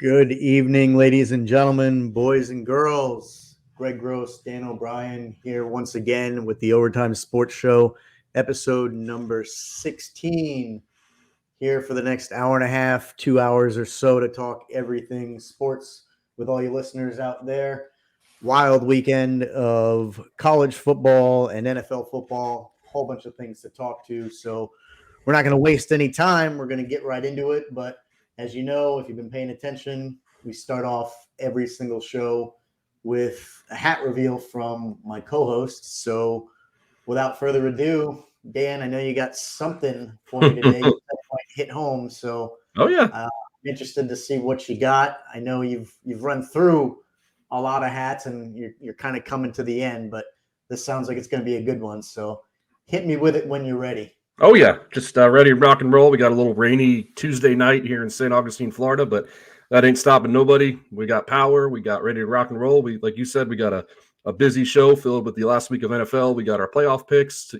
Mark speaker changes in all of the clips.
Speaker 1: Good evening, ladies and gentlemen, boys and girls. Greg Gross, Dan O'Brien here once again with the Overtime Sports Show, episode number 16. Here for the next hour and a half, 2 hours or so to talk everything sports with all you listeners out there. Wild weekend of college football and NFL football, a whole bunch of things to talk to. So we're not going to waste any time. We're going to get right into it. But as you know, if you've been paying attention, we start off every single show with a hat reveal from my co-host. So without further ado, Dan, I know you got something for me today. You hit home, so I'm interested to see what you got. I know you've run through a lot of hats, and you're kind of coming to the end, but this sounds like it's going to be a good one. So hit me with it when you're ready.
Speaker 2: Oh, yeah. Just ready to rock and roll. We got a little rainy Tuesday night here in St. Augustine, Florida, but that ain't stopping nobody. We got power. We got ready to rock and roll. Like you said, we got a busy show filled with the last week of NFL. We got our playoff picks.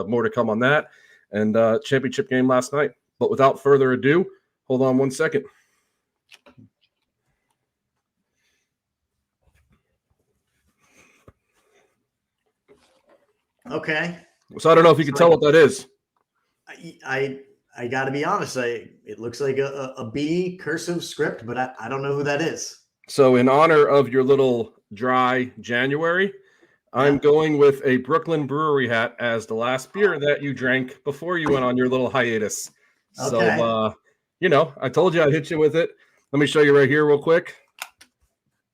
Speaker 2: More to come on that. And championship game last night. But without further ado, hold on one second.
Speaker 1: Okay.
Speaker 2: So I don't know if you can tell what that is.
Speaker 1: I got to be honest. It looks like a B cursive script, but I don't know who that is.
Speaker 2: So in honor of your little dry January, I'm going with a Brooklyn Brewery hat as the last beer that you drank before you went on your little hiatus.
Speaker 1: Okay.
Speaker 2: So, I told you I'd hit you with it. Let me show you right here real quick.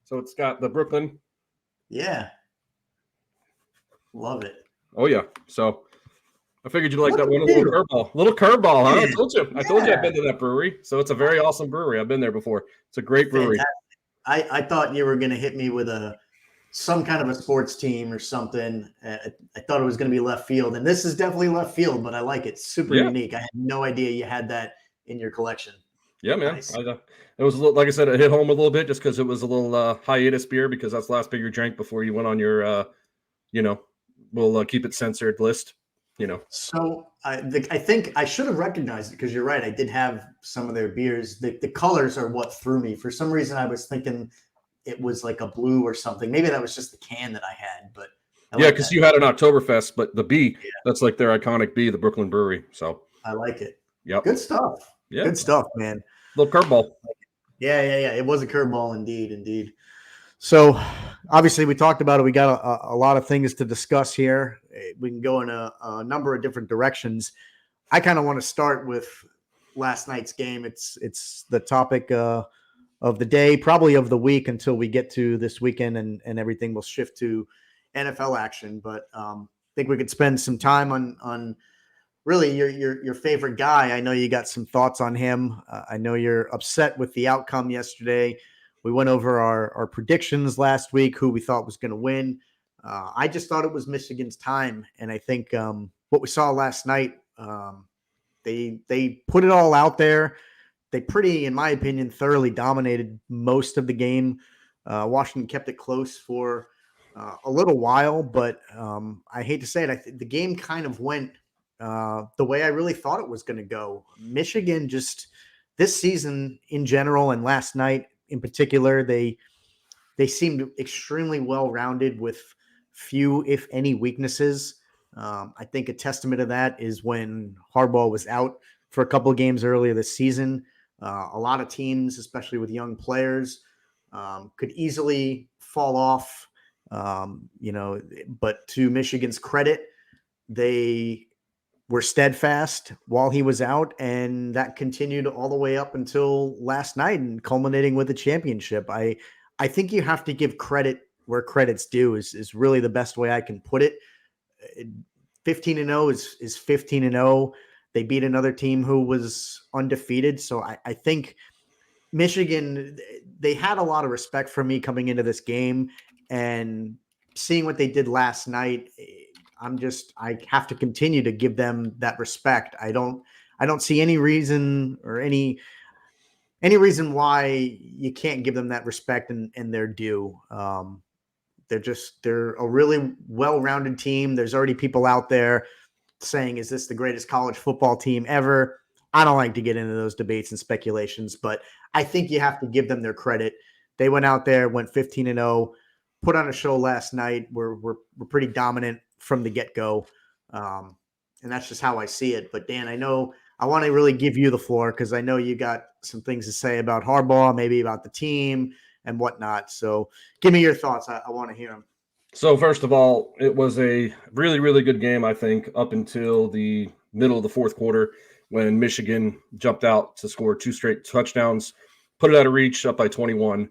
Speaker 2: So it's got the Brooklyn.
Speaker 1: Yeah. Love it.
Speaker 2: Oh, yeah. So I figured you'd like that one. A little curveball, huh? I told you I've been to that brewery. So it's a very awesome brewery. I've been there before. It's a great brewery.
Speaker 1: Fantastic. I thought you were going to hit me with some kind of a sports team or something. I thought it was going to be left field, and this is definitely left field, but I like it. Super unique. I had no idea you had that in your collection.
Speaker 2: Yeah, man. Nice. It was a little, like I said, it hit home a little bit just because it was a little hiatus beer because that's the last beer you drank before you went on your, we'll keep it censored list.
Speaker 1: So I think I should have recognized it because you're right. I did have some of their beers. The colors are what threw me. For some reason, I was thinking it was like a blue or something. Maybe that was just the can that I had. But
Speaker 2: because you had an Oktoberfest, but the B, that's like their iconic B, the Brooklyn Brewery. So
Speaker 1: I like it.
Speaker 2: Yep.
Speaker 1: Good stuff. Yeah. Good stuff, man.
Speaker 2: Little curveball.
Speaker 1: Yeah. It was a curveball indeed. So obviously we talked about it. We got a lot of things to discuss here. We can go in a number of different directions. I kind of want to start with last night's game. It's the topic of the day, probably of the week until we get to this weekend and everything will shift to NFL action. But I think we could spend some time on really your favorite guy. I know you got some thoughts on him. I know you're upset with the outcome yesterday. We went over our predictions last week, who we thought was going to win. I just thought it was Michigan's time. And I think what we saw last night, they put it all out there. They pretty, in my opinion, thoroughly dominated most of the game. Washington kept it close for a little while, but I hate to say it, the game kind of went the way I really thought it was going to go. Michigan just this season in general and last night in particular, they seemed extremely well-rounded with few, if any, weaknesses. I think a testament to that is when Harbaugh was out for a couple of games earlier this season. A lot of teams, especially with young players, could easily fall off. But to Michigan's credit, they were steadfast while he was out, and that continued all the way up until last night and culminating with a championship. I think you have to give credit where credit's due is really the best way I can put it. 15-0 is 15-0. They beat another team who was undefeated. So I think Michigan, they had a lot of respect for me coming into this game, and seeing what they did last night, I have to continue to give them that respect. I don't see any reason or any reason why you can't give them that respect and their due. They're a really well-rounded team. There's already people out there saying, is this the greatest college football team ever? I don't like to get into those debates and speculations, but I think you have to give them their credit. They went out there, went 15-0, put on a show last night. We're pretty dominant from the get-go. And that's just how I see it. But Dan, I know I want to really give you the floor because I know you got some things to say about Harbaugh, maybe about the team and whatnot. So give me your thoughts. I want to hear them.
Speaker 2: So first of all, it was a really, really good game, I think, up until the middle of the fourth quarter when Michigan jumped out to score 2 straight touchdowns, put it out of reach, up by 21.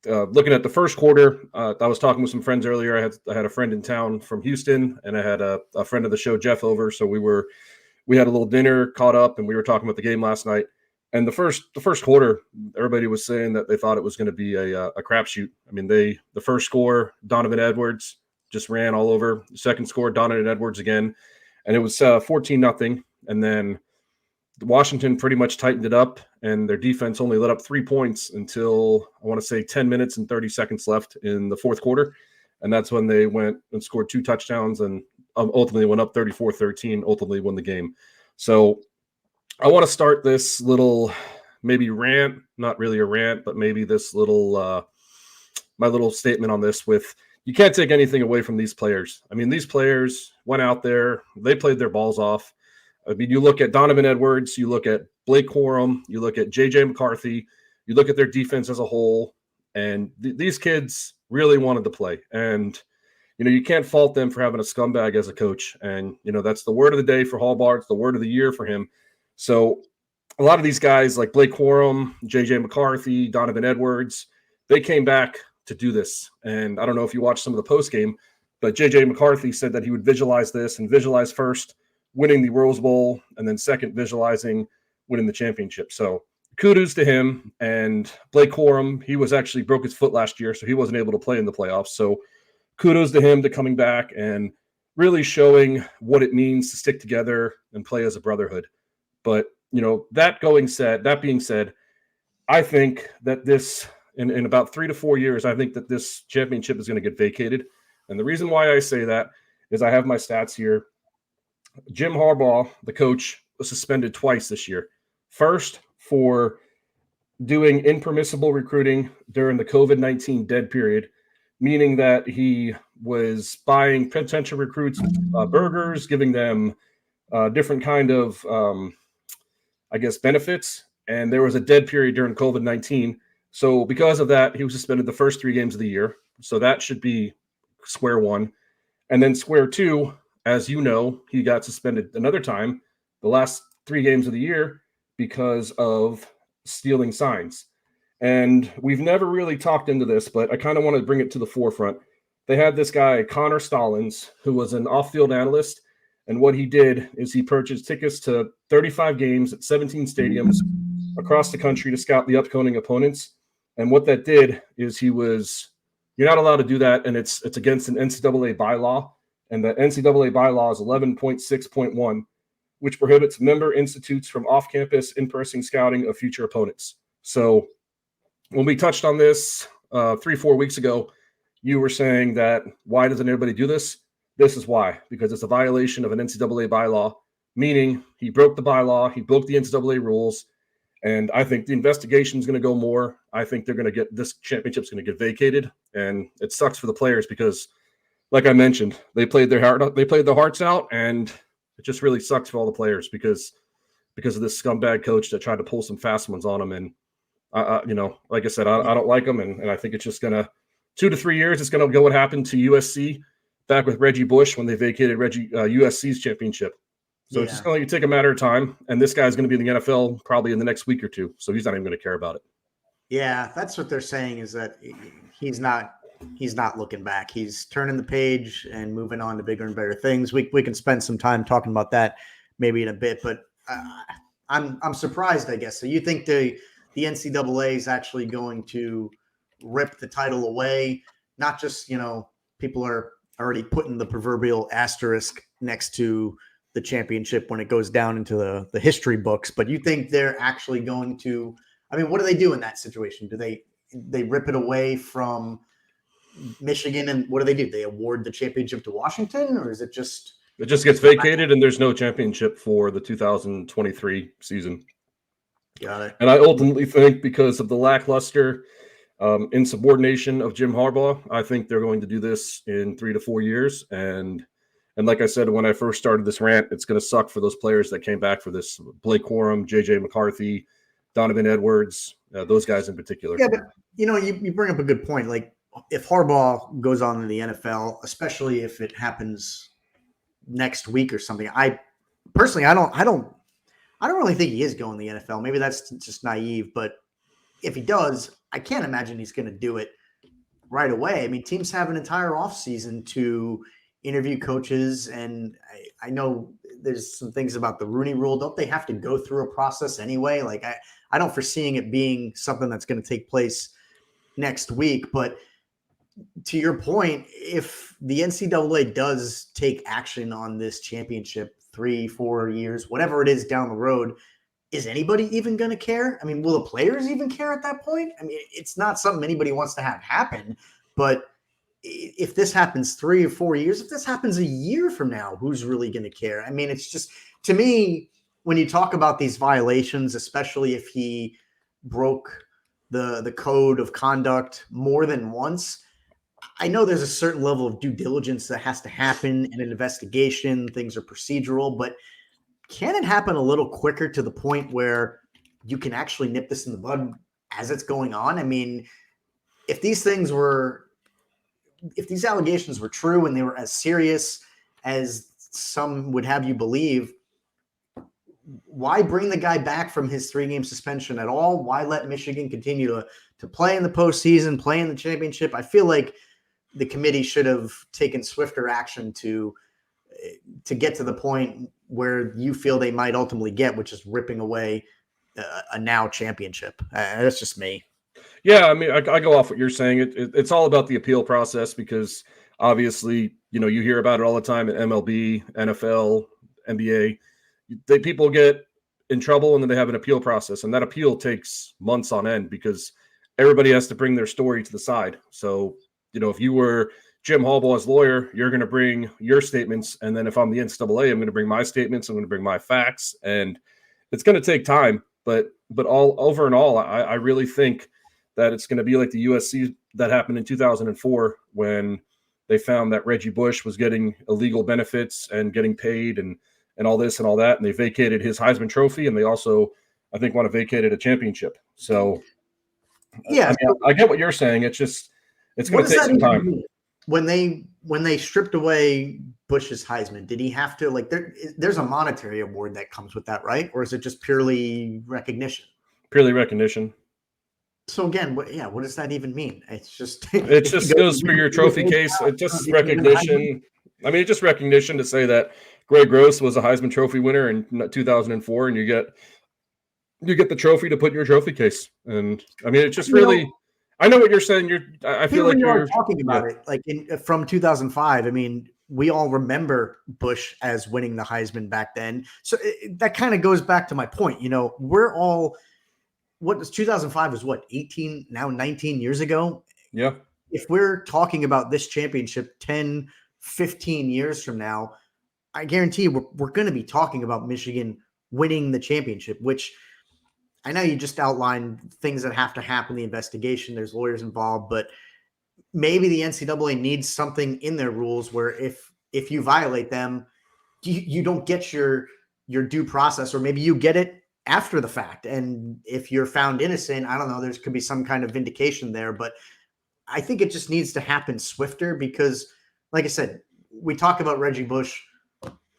Speaker 2: Looking at the first quarter, I was talking with some friends earlier. I had a friend in town from Houston, and I had a friend of the show, Jeff, over. So we had a little dinner, caught up, and we were talking about the game last night. And the first quarter, everybody was saying that they thought it was going to be a crapshoot. I mean, the first score, Donovan Edwards just ran all over. The second score, Donovan Edwards again, and it was 14-0. And then Washington pretty much tightened it up, and their defense only let up 3 points until, I want to say, 10 minutes and 30 seconds left in the fourth quarter. And that's when they went and scored 2 touchdowns and ultimately went up 34-13, ultimately won the game. So I want to start this little maybe rant, not really a rant, but maybe this little my little statement on this with, you can't take anything away from these players. I mean, these players went out there, they played their balls off. I mean, you look at Donovan Edwards, you look at Blake Corum, you look at J.J. McCarthy, you look at their defense as a whole, and these kids really wanted to play. And, you know, you can't fault them for having a scumbag as a coach. And, you know, that's the word of the day for Harbaugh. It's the word of the year for him. So a lot of these guys like Blake Corum, J.J. McCarthy, Donovan Edwards, they came back to do this. And I don't know if you watched some of the post game, but J.J. McCarthy said that he would visualize this and visualize first winning the Rose Bowl, and then second visualizing winning the championship. So kudos to him. And Blake Corum, he was actually broke his foot last year, so he wasn't able to play in the playoffs. So kudos to him to coming back and really showing what it means to stick together and play as a brotherhood. But, you know, that being said, I think that this, in about 3 to 4 years, I think that this championship is going to get vacated. And the reason why I say that is I have my stats here. Jim Harbaugh, the coach, was suspended twice this year. First, for doing impermissible recruiting during the COVID-19 dead period, meaning that he was buying potential recruits burgers, giving them different kind of, benefits. And there was a dead period during COVID-19. So because of that, he was suspended the first 3 games of the year. So that should be square one. And then square two, as you know, he got suspended another time, the last 3 games of the year, because of stealing signs. And we've never really talked into this, but I kind of want to bring it to the forefront. They had this guy, Connor Stallings, who was an off-field analyst. And what he did is he purchased tickets to 35 games at 17 stadiums across the country to scout the upcoming opponents. And what that did is you're not allowed to do that, and it's against an NCAA bylaw. And the NCAA bylaw is 11.6.1, which prohibits member institutes from off-campus in-person scouting of future opponents. So when we touched on this 3-4 weeks ago, you were saying that, why doesn't everybody do this? This is why, because it's a violation of an NCAA bylaw, meaning he broke the bylaw, he broke the NCAA rules, and I think the investigation is going to go more. I think this championship's going to get vacated, and it sucks for the players because, like I mentioned, they played their hearts out, and it just really sucks for all the players because of this scumbag coach that tried to pull some fast ones on them. And like I said, I don't like them, and I think it's just gonna 2 to 3 years. It's gonna go what happened to USC back with Reggie Bush when they vacated USC's championship. So it's just going to take a matter of time, and this guy's going to be in the NFL probably in the next week or two. So he's not even going to care about it.
Speaker 1: Yeah, that's what they're saying, is that he's not looking back. He's turning the page and moving on to bigger and better things. We can spend some time talking about that maybe in a bit, but I'm surprised, I guess. So you think the NCAA is actually going to rip the title away? Not just, people are already putting the proverbial asterisk next to the championship when it goes down into the history books, but you think they're actually going to, what do they do in that situation? Do they rip it away from Michigan, and what do? They award the championship to Washington, or is it just
Speaker 2: It just gets vacated, and there's no championship for the 2023 season.
Speaker 1: Got it.
Speaker 2: And I ultimately think because of the lackluster insubordination of Jim Harbaugh, I think they're going to do this in 3 to 4 years. And like I said, when I first started this rant, it's going to suck for those players that came back for this. Blake Corum, J.J. McCarthy, Donovan Edwards, those guys in particular.
Speaker 1: Yeah, but you bring up a good point. Like if Harbaugh goes on in the NFL, especially if it happens next week or something, I personally, I don't really think he is going to the NFL. Maybe that's just naive, but if he does, I can't imagine he's going to do it right away. I mean, teams have an entire offseason to interview coaches, and I know there's some things about the Rooney Rule. Don't they have to go through a process anyway? Like I don't foreseeing it being something that's going to take place next week. But to your point, if the NCAA does take action on this championship 3-4 years, whatever it is down the road, is anybody even going to care? I mean, will the players even care at that point? I mean, it's not something anybody wants to have happen, but if this happens 3 or 4 years, if this happens a year from now, who's really going to care? I mean, it's just, to me, when you talk about these violations, especially if he broke the code of conduct more than once, I know there's a certain level of due diligence that has to happen in an investigation. Things are procedural, but can it happen a little quicker to the point where you can actually nip this in the bud as it's going on? I mean, if these allegations were true and they were as serious as some would have you believe, why bring the guy back from his 3-game suspension at all? Why let Michigan continue to play in the postseason, play in the championship? I feel like the committee should have taken swifter action to get to the point where you feel they might ultimately get, which is ripping away a now championship. That's just me.
Speaker 2: Yeah, I mean, I go off what you're saying. It's all about the appeal process because obviously, you hear about it all the time at MLB, NFL, NBA. People get in trouble and then they have an appeal process, and that appeal takes months on end because everybody has to bring their story to the side. So, if you were Jim Harbaugh's lawyer, you're going to bring your statements, and then if I'm the NCAA, I'm going to bring my statements. I'm going to bring my facts, and it's going to take time. But all over and all, I really think that it's going to be like the USC that happened in 2004 when they found that Reggie Bush was getting illegal benefits and getting paid and all this and all that, and they vacated his Heisman Trophy, and they also, I think, want to vacate a championship. So,
Speaker 1: yeah,
Speaker 2: I get what you're saying. It's just it's going to take some time.
Speaker 1: Mean? When they stripped away Bush's Heisman, did he have to, like, there's a monetary award that comes with that, right? Or is it just purely recognition?
Speaker 2: Purely recognition.
Speaker 1: So again, what does that even mean? It's just
Speaker 2: it just goes for your trophy case. It's just recognition. I mean, it's just recognition to say that Greg Gross was a Heisman Trophy winner in 2004, and you get the trophy to put in your trophy case. And I mean, it's just really. I know what you're saying. I feel like you're
Speaker 1: talking about it, like from 2005. I mean, we all remember Bush as winning the Heisman back then. So that kind of goes back to my point. We're all. What was 2005 was what, 18, now 19 years ago?
Speaker 2: Yeah.
Speaker 1: If we're talking about this championship 10, 15 years from now, I guarantee we're going to be talking about Michigan winning the championship, which I know you just outlined things that have to happen, the investigation, there's lawyers involved, but maybe the NCAA needs something in their rules where if you violate them, you don't get your due process, or maybe you get it after the fact. And if you're found innocent, I don't know, there could be some kind of vindication there, but I think it just needs to happen swifter because, like I said, we talk about Reggie Bush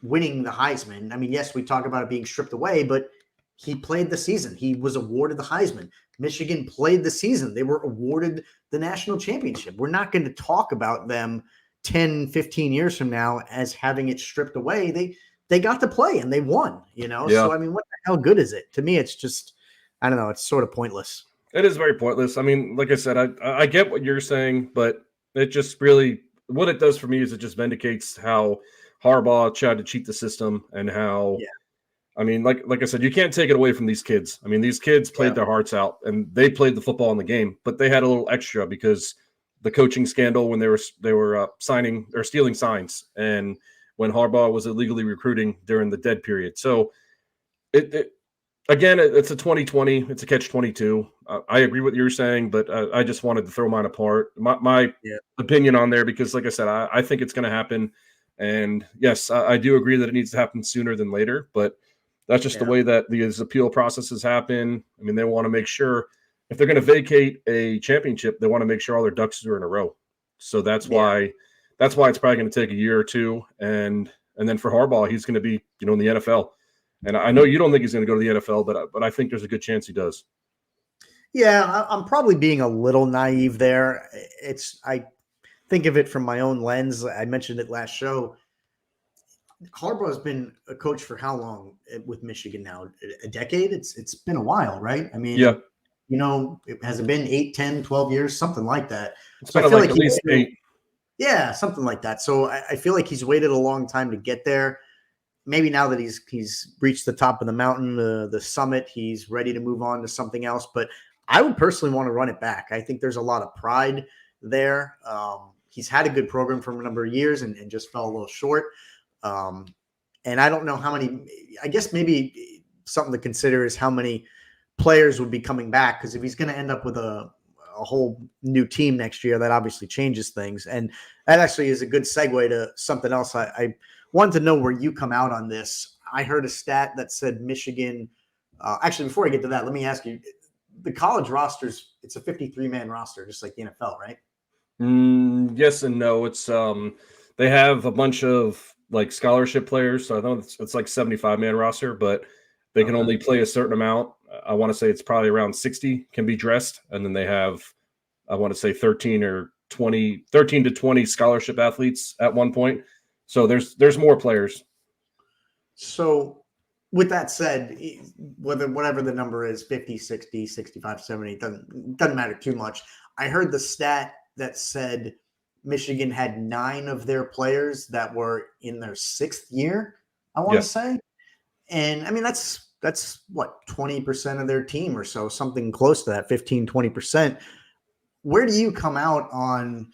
Speaker 1: winning the Heisman. I mean, yes, we talk about it being stripped away, but he played the season. He was awarded the Heisman. Michigan played the season. They were awarded the national championship. We're not going to talk about them 10, 15 years from now as having it stripped away. They got to play and they won, Yeah. So, I mean, what the hell good is it? To me, it's just, I don't know. It's sort of pointless.
Speaker 2: It is very pointless. I mean, like I said, I get what you're saying, but it just really, what it does for me is it just vindicates how Harbaugh tried to cheat the system and how, I mean, like I said, you can't take it away from these kids. I mean, these kids played their hearts out and they played the football in the game, but they had a little extra because the coaching scandal when they were signing or stealing signs, and when Harbaugh was illegally recruiting during the dead period. So again, it's a 2020. It's a catch-22. I agree with what you're saying, but I just wanted to throw mine apart. My opinion on there, because like I said, I think it's going to happen. And yes, I do agree that it needs to happen sooner than later, but that's just the way that these appeal processes happen. I mean, they want to make sure if they're going to vacate a championship, they want to make sure all their ducks are in a row. So that's why it's probably going to take a year or two. And then for Harbaugh, he's going to be, in the NFL. And I know you don't think he's going to go to the NFL, but I think there's a good chance he does.
Speaker 1: Yeah, I'm probably being a little naive there. I think of it from my own lens. I mentioned it last show. Harbaugh's been a coach for how long with Michigan now? A decade? It's been a while, right? I mean, has it been 8, 10, 12 years, something like that?
Speaker 2: So I feel like at least 8.
Speaker 1: Yeah, something like that. So I feel like he's waited a long time to get there. Maybe now that he's reached the top of the mountain, the summit, he's ready to move on to something else. But I would personally want to run it back. I think there's a lot of pride there. He's had a good program for a number of years and just fell a little short. And I don't know how many. I guess maybe something to consider is how many players would be coming back, because if he's going to end up with a whole new team next year, that obviously changes things. And that actually is a good segue to something else. I wanted to know where you come out on this. I heard a stat that said Michigan. Actually, before I get to that, let me ask you: the college rosters, it's a 53-man roster, just like the NFL, right?
Speaker 2: Yes and no. It's they have a bunch of like scholarship players, so I know it's like 75-man roster, but they can only play a certain amount. I want to say it's probably around 60 can be dressed, and then they have, I want to say 13 to 20 scholarship athletes at one point. So there's more players.
Speaker 1: So with that said, whatever the number is, 50, 60, 65, 70, doesn't matter too much. I heard the stat that said Michigan had 9 of their players that were in their 6th year, I want to say. And I mean, that's what, 20% of their team or so, something close to that, 15, 20%. Where do you come out on,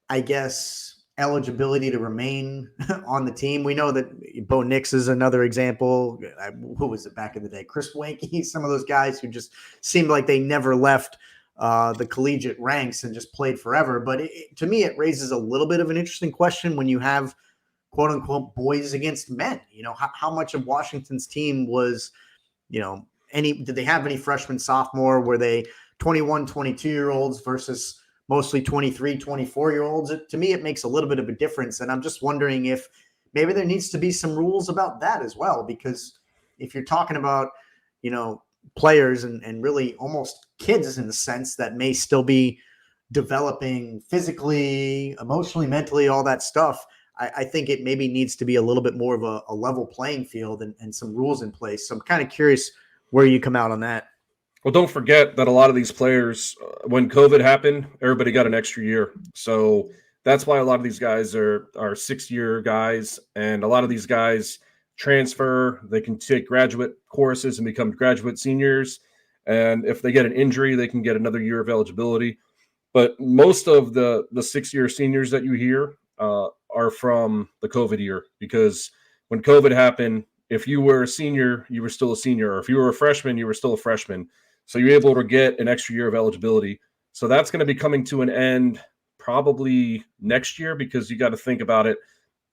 Speaker 1: I guess, eligibility to remain on the team? We know that Bo Nix is another example. Who was it back in the day? Chris Wanke, some of those guys who just seemed like they never left the collegiate ranks and just played forever. But to me, it raises a little bit of an interesting question when you have quote unquote boys against men. How much of Washington's team was, did they have any freshman, sophomore? Were they 21, 22-year-olds versus mostly 23, 24-year-olds? To me, it makes a little bit of a difference. And I'm just wondering if maybe there needs to be some rules about that as well, because if you're talking about, players and really almost kids in the sense that may still be developing physically, emotionally, mentally, all that stuff, I think it maybe needs to be a little bit more of a level playing field and some rules in place. So I'm kind of curious where you come out on that.
Speaker 2: Well, don't forget that a lot of these players, when COVID happened, everybody got an extra year. So that's why a lot of these guys are 6-year guys. And a lot of these guys transfer. They can take graduate courses and become graduate seniors. And if they get an injury, they can get another year of eligibility. But most of the 6-year seniors that you hear are from the COVID year, because when COVID happened, if you were a senior, you were still a senior. Or if you were a freshman, you were still a freshman. So you're able to get an extra year of eligibility. So that's going to be coming to an end probably next year, because you got to think about it.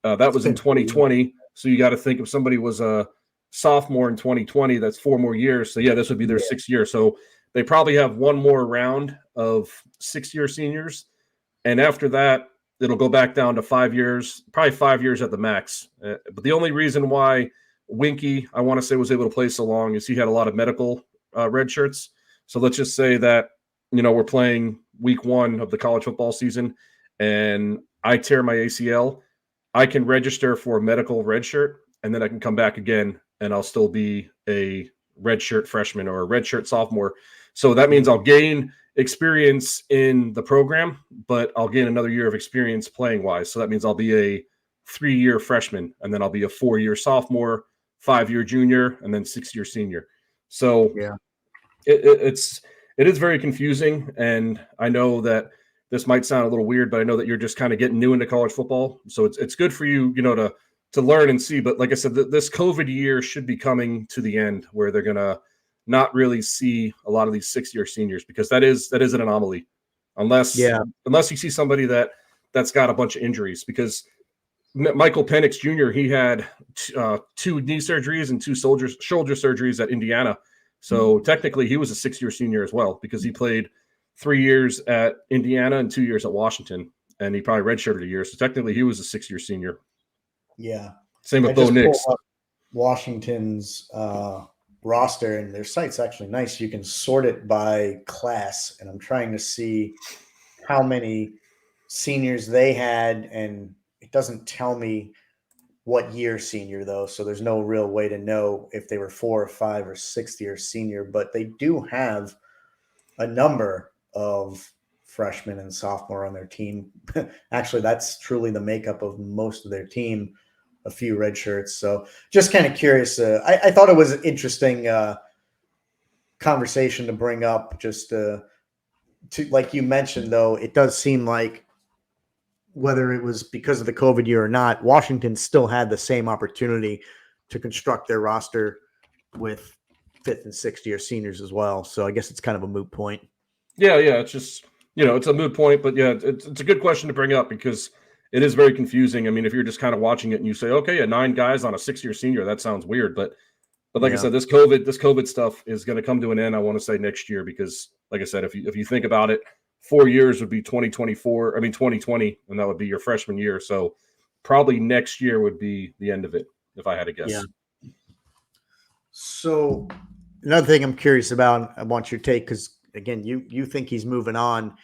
Speaker 2: That was in 2020. So you got to think if somebody was a sophomore in 2020, that's 4 more years. So yeah, this would be their 6th year. So they probably have one more round of 6-year seniors. And after that, it'll go back down to 5 years, probably 5 years at the max. But the only reason why Winky, I want to say, was able to play so long is he had a lot of medical red shirts. So let's just say that, we're playing week 1 of the college football season and I tear my ACL. I can register for a medical red shirt, and then I can come back again and I'll still be a red shirt freshman or a red shirt sophomore. So that means I'll gain experience in the program, but I'll gain another year of experience playing wise. So that means I'll be a 3-year freshman, and then I'll be a 4-year sophomore, 5-year junior, and then 6-year senior. So it is very confusing. And I know that this might sound a little weird, but I know that you're just kind of getting new into college football. So it's good for you, to learn and see. But like I said, this COVID year should be coming to the end where they're going to not really see a lot of these 6-year seniors, because that is an anomaly unless you see somebody that's got a bunch of injuries. Because Michael Penix Jr., he had 2 knee surgeries and 2 shoulder surgeries at Indiana. So technically he was a 6-year senior as well, because he played 3 years at Indiana and 2 years at Washington, and he probably redshirted a year. So technically he was a 6-year senior.
Speaker 1: Yeah.
Speaker 2: Same with Bo Nix.
Speaker 1: Washington's roster, and their site's actually nice. You can sort it by class, and I'm trying to see how many seniors they had, and it doesn't tell me what year senior though, so there's no real way to know if they were 4 or 5 or 6th-year senior. But they do have a number of freshmen and sophomore on their team. Actually, that's truly the makeup of most of their team. A few red shirts. So just kind of curious. I thought it was an interesting conversation to bring up. Just to like you mentioned, though, it does seem like whether it was because of the COVID year or not, Washington still had the same opportunity to construct their roster with 5th and 6th-year seniors as well. So I guess it's kind of a moot point.
Speaker 2: Yeah. It's just, it's a moot point, but yeah, it's a good question to bring up, because it is very confusing. I mean, if you're just kind of watching it and you say, okay, 9 guys on a 6-year senior, that sounds weird. But like I said, this COVID stuff is going to come to an end, I want to say, next year, because like I said, if you think about it, 4 years would be 2020, and that would be your freshman year. So probably next year would be the end of it, if I had to guess.
Speaker 1: Yeah. So another thing I'm curious about, I want your take, because again, you think he's moving on.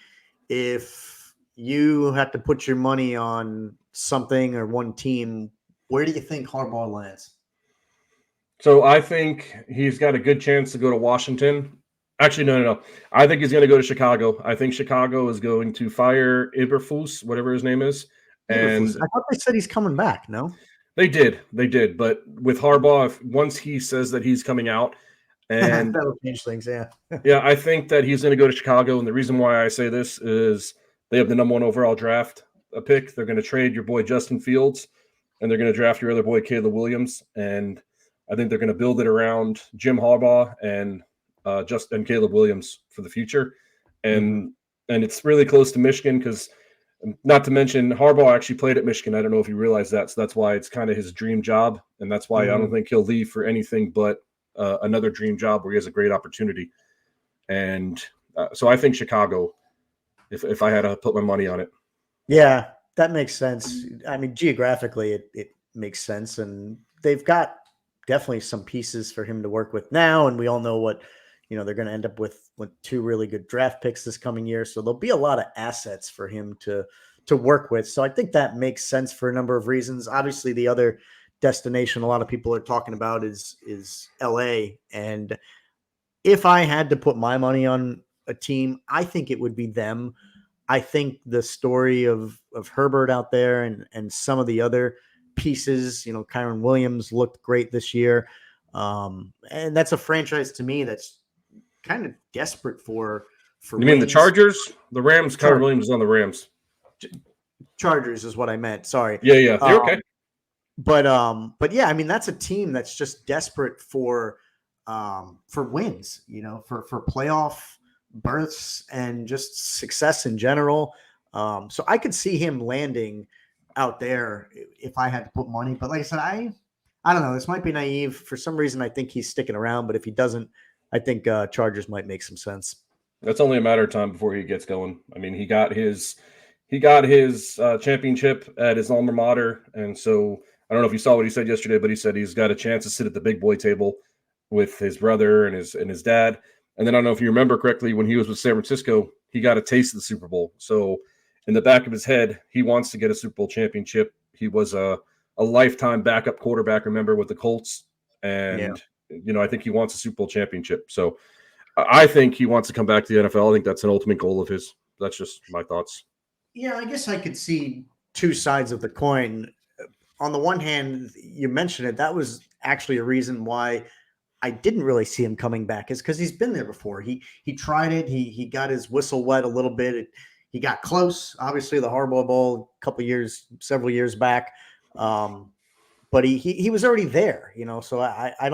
Speaker 1: If you had to put your money on something or one team, where do you think Harbaugh lands?
Speaker 2: So I think he's got a good chance to go to Washington. Actually, no. I think he's going to go to Chicago. I think Chicago is going to fire Eberflus, whatever his name is. And
Speaker 1: I thought they said he's coming back. No,
Speaker 2: they did. But with Harbaugh, once he says that he's coming out, and
Speaker 1: that'll change things. Yeah.
Speaker 2: Yeah, I think that he's going to go to Chicago. And the reason why I say this is they have the number 1 overall draft pick. They're going to trade your boy Justin Fields, and they're going to draft your other boy Caleb Williams. And I think they're going to build it around Jim Harbaugh and Caleb Williams for the future. And it's really close to Michigan, because not to mention Harbaugh actually played at Michigan. I don't know if you realize that. So that's why it's kind of his dream job. And that's why I don't think he'll leave for anything but another dream job where he has a great opportunity. And so I think Chicago, if I had to put my money on it.
Speaker 1: Yeah, that makes sense. I mean, geographically, it makes sense. And they've got definitely some pieces for him to work with now. And we all know what, they're going to end up with 2 really good draft picks this coming year. So there'll be a lot of assets for him to work with. So I think that makes sense for a number of reasons. Obviously, the other destination a lot of people are talking about is LA. And if I had to put my money on a team, I think it would be them. I think the story of Herbert out there and some of the other pieces, Kyron Williams looked great this year. And that's a franchise to me that's kind of desperate for
Speaker 2: You mean the Chargers? The Rams? Kyron Williams is on the Rams.
Speaker 1: Chargers is what I meant. Sorry.
Speaker 2: Yeah. You're okay.
Speaker 1: But yeah, I mean, that's a team that's just desperate for wins, for playoff berths and just success in general. So I could see him landing out there if I had to put money. But like I said, I don't know. This might be naive. For some reason, I think he's sticking around. But if he doesn't, I think Chargers might make some sense.
Speaker 2: That's only a matter of time before he gets going. I mean, he got his championship at his alma mater, and so I don't know if you saw what he said yesterday, but he said he's got a chance to sit at the big boy table with his brother and his dad. And then I don't know if you remember correctly, when he was with San Francisco, he got a taste of the Super Bowl. So in the back of his head, he wants to get a Super Bowl championship. He was a lifetime backup quarterback, remember, with the Colts. And, I think he wants a Super Bowl championship. So I think he wants to come back to the NFL. I think that's an ultimate goal of his. That's just my thoughts.
Speaker 1: Yeah, I guess I could see 2 sides of the coin. On the one hand, you mentioned it. That was actually a reason why I didn't really see him coming back, is because he's been there before. He tried it. He got his whistle wet a little bit. he got close. Obviously, the Harbaugh Bowl several years back, but he was already there, So I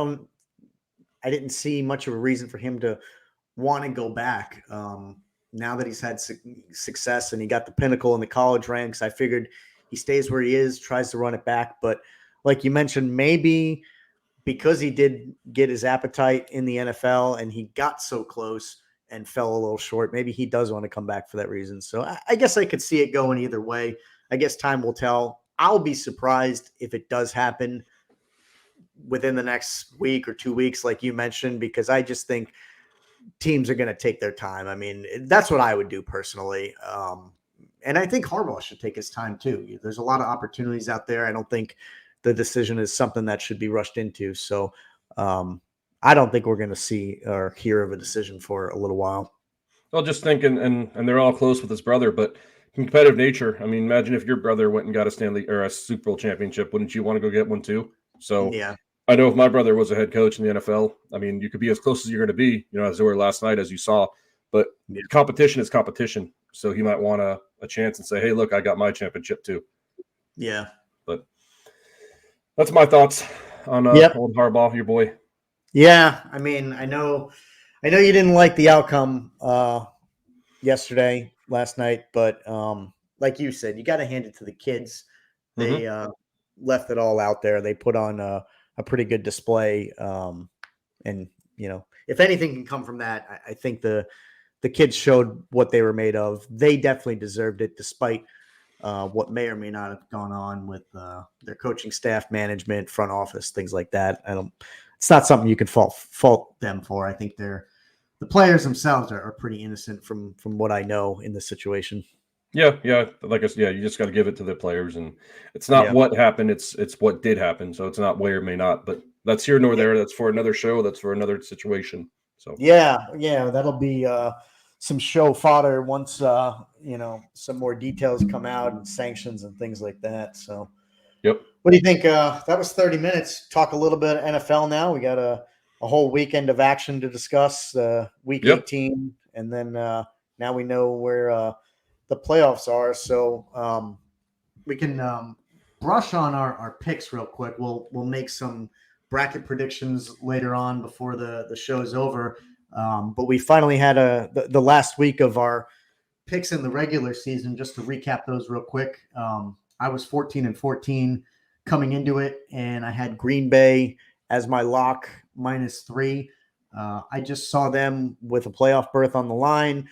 Speaker 1: didn't see much of a reason for him to want to go back. Now that he's had success and he got the pinnacle in the college ranks, I figured he stays where he is, tries to run it back. But like you mentioned, maybe because he did get his appetite in the NFL and he got so close and fell a little short, maybe he does want to come back for that reason. So I guess I could see it going either way. I guess time will tell. I'll be surprised if it does happen within the next week or 2 weeks, like you mentioned, because I just think teams are going to take their time. I mean, that's what I would do personally. And I think Harbaugh should take his time too. There's a lot of opportunities out there. I don't think the decision is something that should be rushed into. So I don't think we're going to see or hear of a decision for a little while.
Speaker 2: Well, just thinking, and they're all close with his brother, but competitive nature. I mean, imagine if your brother went and got a Stanley or a Super Bowl championship. Wouldn't you want to go get one too? So
Speaker 1: Yeah.
Speaker 2: I know if my brother was a head coach in the NFL, I mean, you could be as close as you're going to be, as they were last night, as you saw. But competition is competition. So he might want a chance and say, hey, look, I got my championship too.
Speaker 1: Yeah.
Speaker 2: But that's my thoughts on old Harbaugh, your boy.
Speaker 1: Yeah. I mean, I know you didn't like the outcome last night, but like you said, you got to hand it to the kids. They left it all out there. They put on a pretty good display. And, if anything can come from that, I think the kids showed what they were made of. They definitely deserved it, despite what may or may not have gone on with their coaching staff, management, front office, things like that. It's not something you can fault them for. I think the players themselves are pretty innocent from what I know in this situation.
Speaker 2: Yeah. Like I said, you just got to give it to the players, and it's not what happened; it's what did happen. So it's not may or may not, but that's here nor there. That's for another show. That's for another situation. So
Speaker 1: yeah, that'll be some show fodder once some more details come out and sanctions and things like that. So,
Speaker 2: yep.
Speaker 1: What do you think? That was 30 minutes. Talk a little bit of NFL now. We got a whole weekend of action to discuss. Week 18, and then now we know where the playoffs are. So we can brush on our picks real quick. We'll make some bracket predictions later on before the show's over. But we finally had the last week of our picks in the regular season. Just to recap those real quick. I was 14-14 coming into it, and I had Green Bay as my lock -3. I just saw them with a playoff berth on the line,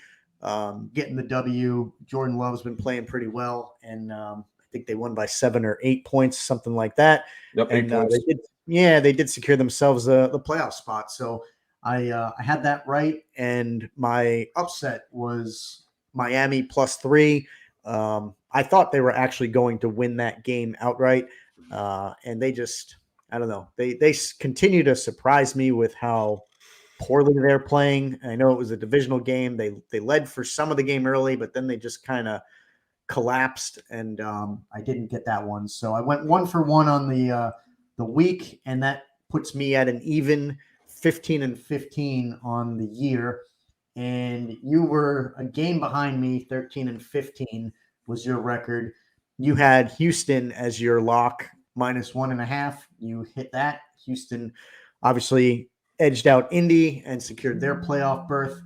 Speaker 1: getting the W. Jordan Love's been playing pretty well, and I think they won by 7 or 8 points, something like that.
Speaker 2: Yep, 8 points.
Speaker 1: They did secure themselves the playoff spot. So I had that right, and my upset was Miami +3. I thought they were actually going to win that game outright, and they just, I don't know, they continue to surprise me with how poorly they're playing. I know it was a divisional game. They led for some of the game early, but then they just kind of collapsed, and I didn't get that one. So I went 1-for-1 on the week, and that puts me at an even 15-15 on the year. And you were a game behind me. 13-15 was your record. You had Houston as your lock -1.5. You hit that. Houston obviously edged out Indy and secured their playoff berth.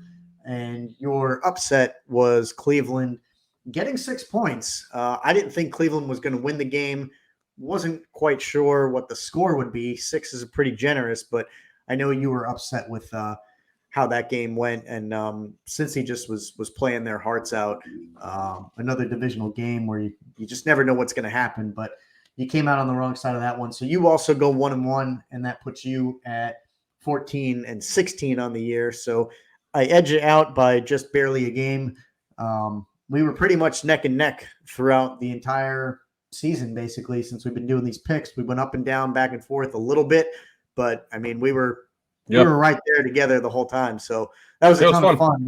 Speaker 1: And your upset was Cleveland getting 6 points. I didn't think Cleveland was going to win the game. Wasn't quite sure what the score would be. 6 is pretty generous, but I know you were upset with how that game went. And since he just was playing their hearts out, another divisional game where you just never know what's going to happen. But you came out on the wrong side of that one. So you also go 1-1, and that puts you at 14-16 on the year. So I edge it out by just barely a game. We were pretty much neck and neck throughout the entire season, basically, since we've been doing these picks. We went up and down, back and forth a little bit, but I mean, we were right there together the whole time. So that was a ton of fun.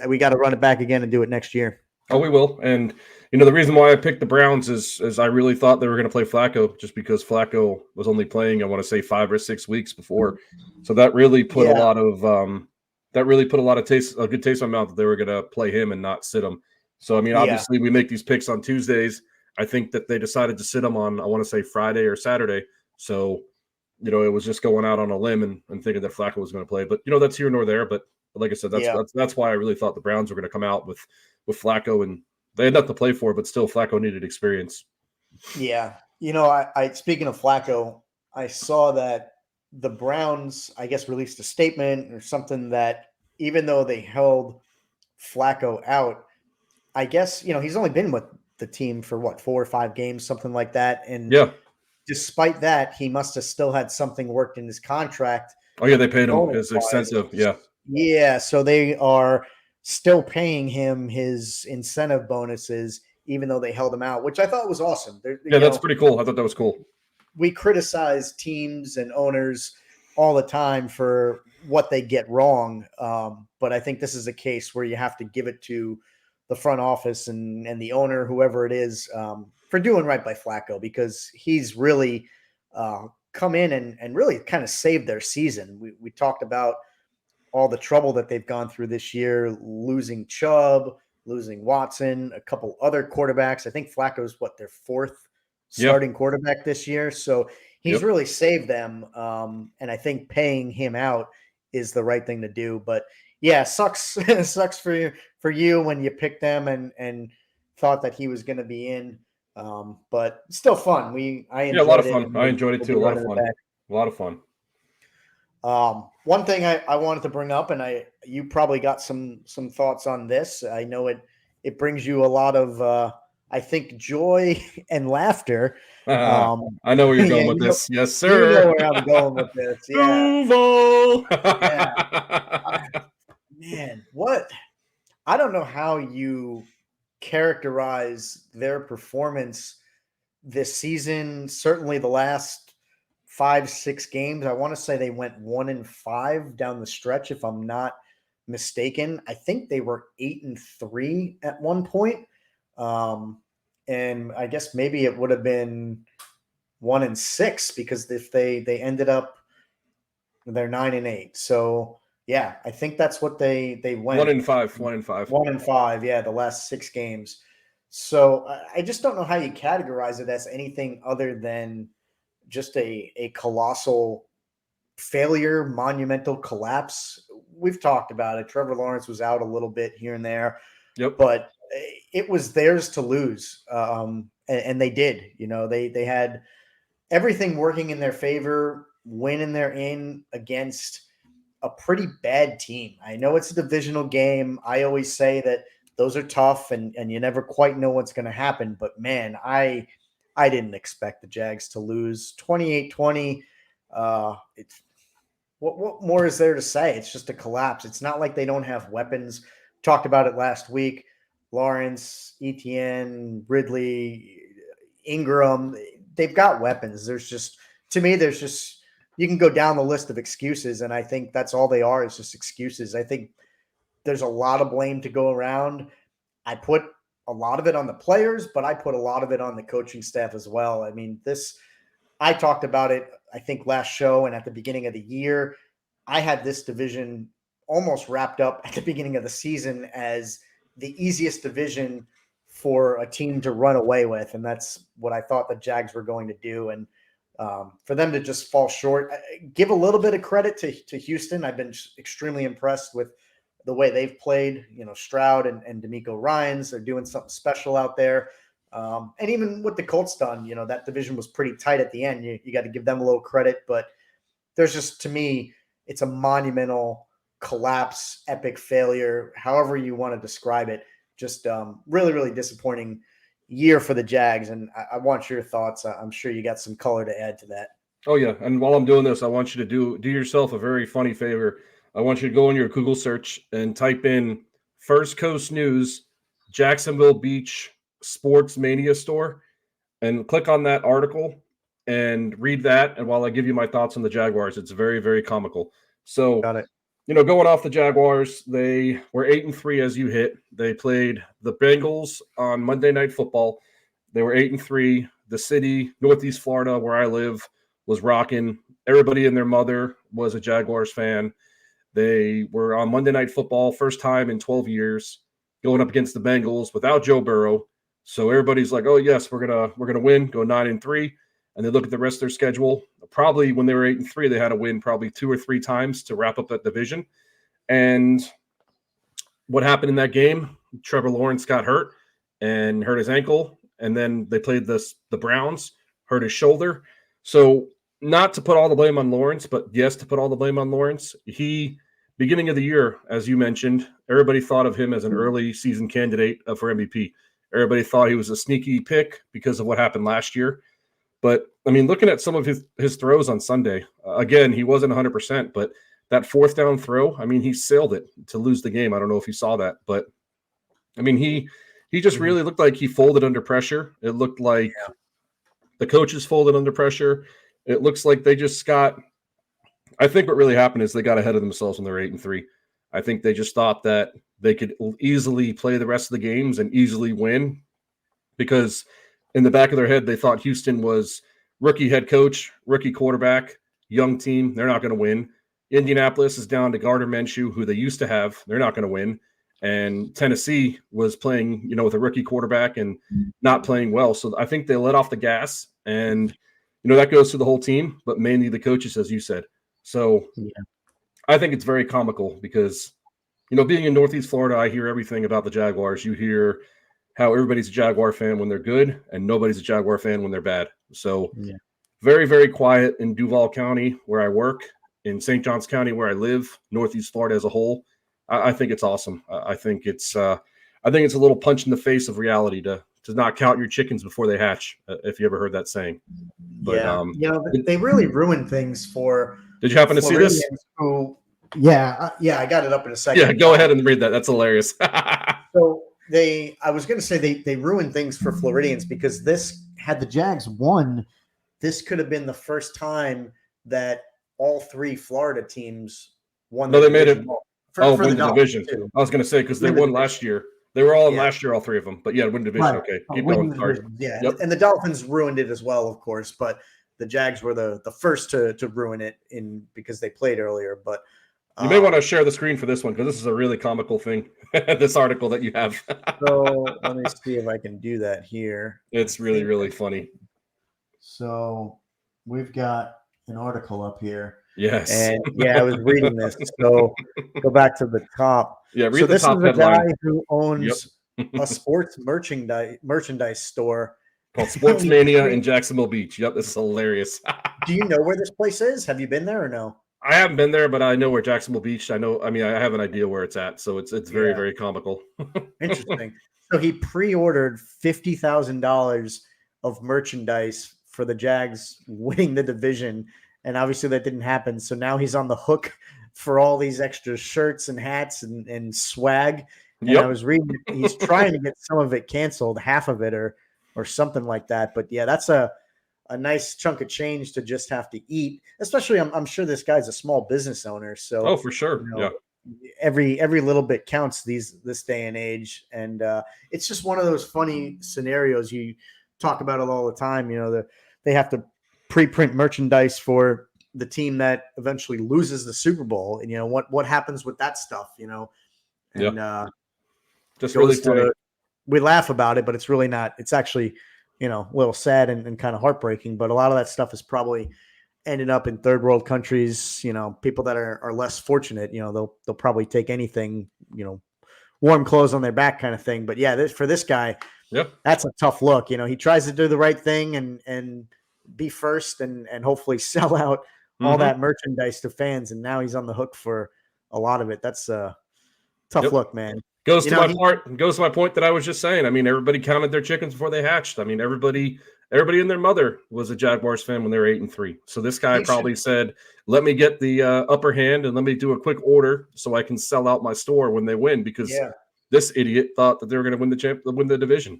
Speaker 1: We got to run it back again and do it next year.
Speaker 2: Oh, we will. And the reason why I picked the Browns is I really thought they were going to play Flacco, just because Flacco was only playing, I want to say, 5 or 6 weeks before. So that really put a good taste in my mouth that they were going to play him and not sit him. So, I mean,
Speaker 1: Yeah.
Speaker 2: obviously we make these picks on Tuesdays. I think that they decided to sit him on, I want to say Friday or Saturday. So, it was just going out on a limb and thinking that Flacco was going to play. But, that's here nor there. But like I said, that's why I really thought the Browns were going to come out with Flacco, and they had nothing to play for, but still Flacco needed experience.
Speaker 1: Yeah. I speaking of Flacco, I saw that the Browns, I guess, released a statement or something that even though they held Flacco out, I guess, he's only been with the team for 4 or 5 games, something like that. And
Speaker 2: Yeah.
Speaker 1: despite that, he must have still had something worked in his contract.
Speaker 2: Oh, yeah, they paid him his
Speaker 1: bonus-wise.
Speaker 2: incentive. Yeah.
Speaker 1: Yeah. So they are still paying him his incentive bonuses, even though they held him out, which I thought was awesome.
Speaker 2: Yeah, that's pretty cool. I thought that was cool.
Speaker 1: We criticize teams and owners all the time for what they get wrong. But I think this is a case where you have to give it to the front office and the owner, whoever it is, for doing right by Flacco, because he's really come in and really kind of saved their season. We talked about all the trouble that they've gone through this year, losing Chubb, losing Watson, a couple other quarterbacks. I think Flacco's their 4th starting quarterback this year. So he's really saved them. And I think paying him out is the right thing to do. But yeah, sucks sucks for you when you picked them and thought that he was going to be in. But still fun. I enjoyed
Speaker 2: a lot of
Speaker 1: it.
Speaker 2: fun. I enjoyed it too. A lot of fun. A lot of fun.
Speaker 1: One thing I wanted to bring up, and you probably got some thoughts on this. I know it brings you a lot of I think joy and laughter.
Speaker 2: I know where you're going with this. Yes, sir.
Speaker 1: You know where I'm going with this. Yeah.
Speaker 2: Duval.
Speaker 1: Yeah. Man, what? I don't know how you characterize their performance this season. Certainly the last 5-6 games. I want to say they went 1-5 down the stretch, if I'm not mistaken. I think they were 8-3 at one point. And I guess maybe it would have been 1-6, because if they ended up, they're 9-8. So yeah, I think that's what they went
Speaker 2: 1-5, 1-5,
Speaker 1: 1-5. Yeah, the last 6 games. So I just don't know how you categorize it as anything other than just a colossal failure, monumental collapse. We've talked about it. Trevor Lawrence was out a little bit here and there, but it was theirs to lose. And they did. They had everything working in their favor, winning they're in against a pretty bad team. I know it's a divisional game. I always say that those are tough and you never quite know what's going to happen. But man, I didn't expect the Jags to lose 28-20. It's what more is there to say? It's just a collapse. It's not like they don't have weapons. Talked about it last week. Lawrence, Etienne, Ridley, Ingram, they've got weapons. To me, you can go down the list of excuses, and I think that's all they are, is just excuses. I think there's a lot of blame to go around. I put a lot of it on the players, but I put a lot of it on the coaching staff as well. I mean, I talked about it, I think, last show and at the beginning of the year. I had this division almost wrapped up at the beginning of the season as the easiest division for a team to run away with, and that's what I thought the Jags were going to do. And for them to just fall short, give a little bit of credit to Houston. I've been extremely impressed with the way they've played. Stroud and D'Amico Ryans are doing something special out there. And even what the Colts done, that division was pretty tight at the end. You got to give them a little credit, but there's just, to me, it's a monumental collapse, epic failure, however you want to describe it. Just really, really disappointing year for the Jags. And I want your thoughts. I'm sure you got some color to add to that.
Speaker 2: Oh yeah. And while I'm doing this, I want you to do yourself a very funny favor. I want you to go in your Google search and type in First Coast News, Jacksonville Beach Sports Mania Store, and click on that article and read that. And while I give you my thoughts on the Jaguars, it's very, very comical. So,
Speaker 1: Got it.
Speaker 2: Going off the Jaguars, they were 8-3 as you hit. They played the Bengals on Monday Night Football. They were 8-3. The city, Northeast Florida, where I live, was rocking. Everybody and their mother was a Jaguars fan. They were on Monday Night Football, first time in 12 years. going up against the Bengals without Joe Burrow. So everybody's like, oh yes, we're gonna win, go 9-3. And they look at the rest of their schedule. Probably when they were 8-3, they had to win probably 2 or 3 times to wrap up that division. And what happened in that game? Trevor Lawrence got hurt and hurt his ankle. And then they played the Browns, hurt his shoulder. So not to put all the blame on Lawrence, but yes, to put all the blame on Lawrence. Beginning of the year, as you mentioned, everybody thought of him as an early season candidate for MVP. Everybody thought he was a sneaky pick because of what happened last year. But, I mean, looking at some of his throws on Sunday, again, he wasn't 100%, but that 4th down throw, I mean, he sailed it to lose the game. I don't know if you saw that. But, I mean, he just really looked like he folded under pressure. It looked like the coaches folded under pressure. It looks like they just got – I think what really happened is they got ahead of themselves when they were 8-3. I think they just thought that they could easily play the rest of the games and easily win because in the back of their head, they thought Houston was rookie head coach, rookie quarterback, young team. They're not going to win. Indianapolis is down to Gardner Minshew, who they used to have. They're not going to win. And Tennessee was playing, with a rookie quarterback and not playing well. So I think they let off the gas. And, that goes to the whole team, but mainly the coaches, as you said. So I think it's very comical because, being in Northeast Florida, I hear everything about the Jaguars. You hear how everybody's a Jaguar fan when they're good and nobody's a Jaguar fan when they're bad. So very, very quiet in Duval County where I work, in St. Johns County where I live, Northeast Florida as a whole. I think it's awesome. I think it's a little punch in the face of reality to not count your chickens before they hatch, if you ever heard that saying. But,
Speaker 1: they really ruin things for.
Speaker 2: Did you happen to see this?
Speaker 1: I got it up in a second.
Speaker 2: Yeah, go ahead and read that. That's hilarious.
Speaker 1: So I was going to say they ruined things for Floridians because had the Jags won, this could have been the first time that all 3 Florida teams won.
Speaker 2: No, they made it.
Speaker 1: For
Speaker 2: win the division.
Speaker 1: Too.
Speaker 2: I was going to say because they won last year. They were all in last year, all 3 of them. But win division. Right. Okay, keep going. Sorry.
Speaker 1: And the Dolphins ruined it as well, of course. But the Jags were the first to ruin it because they played earlier. But
Speaker 2: you may want to share the screen for this one because this is a really comical thing. This article that you have.
Speaker 1: So let me see if I can do that here.
Speaker 2: It's really, really funny.
Speaker 1: So we've got an article up here.
Speaker 2: Yes.
Speaker 1: And I was reading this. So go back to the top.
Speaker 2: Yeah, read the top headline.
Speaker 1: This is a guy who owns a sports merchandise store
Speaker 2: called Sports Mania in Jacksonville Beach. Yep, this is hilarious.
Speaker 1: Do you know where this place is? Have you been there or no?
Speaker 2: I haven't been there, but I know where Jacksonville Beach. I have an idea where it's at. So it's very, very comical.
Speaker 1: Interesting. So he pre-ordered $50,000 of merchandise for the Jags winning the division. And obviously that didn't happen. So now he's on the hook for all these extra shirts and hats and swag. And I was reading, he's trying to get some of it canceled, half of it or something like that. But that's a nice chunk of change to just have to eat, especially I'm sure this guy's a small business owner. So
Speaker 2: for sure.
Speaker 1: Every little bit counts this day and age. And it's just one of those funny scenarios you talk about it all the time. They have to pre-print merchandise for the team that eventually loses the Super Bowl. And what happens with that stuff, and
Speaker 2: just really funny.
Speaker 1: We laugh about it, but it's really not. It's actually, a little sad and kind of heartbreaking. But a lot of that stuff is probably ended up in third world countries. People that are less fortunate. They'll probably take anything. Warm clothes on their back, kind of thing. But for this guy, that's a tough look. He tries to do the right thing and be first and hopefully sell out all that merchandise to fans. And now he's on the hook for a lot of it. That's a tough look, man.
Speaker 2: Goes to my point that I was just saying. I mean, everybody counted their chickens before they hatched. I mean, everybody and their mother was a Jaguars fan when they were 8-3. So this guy probably said, let me get the upper hand and let me do a quick order so I can sell out my store when they win because this idiot thought that they were going to win the division.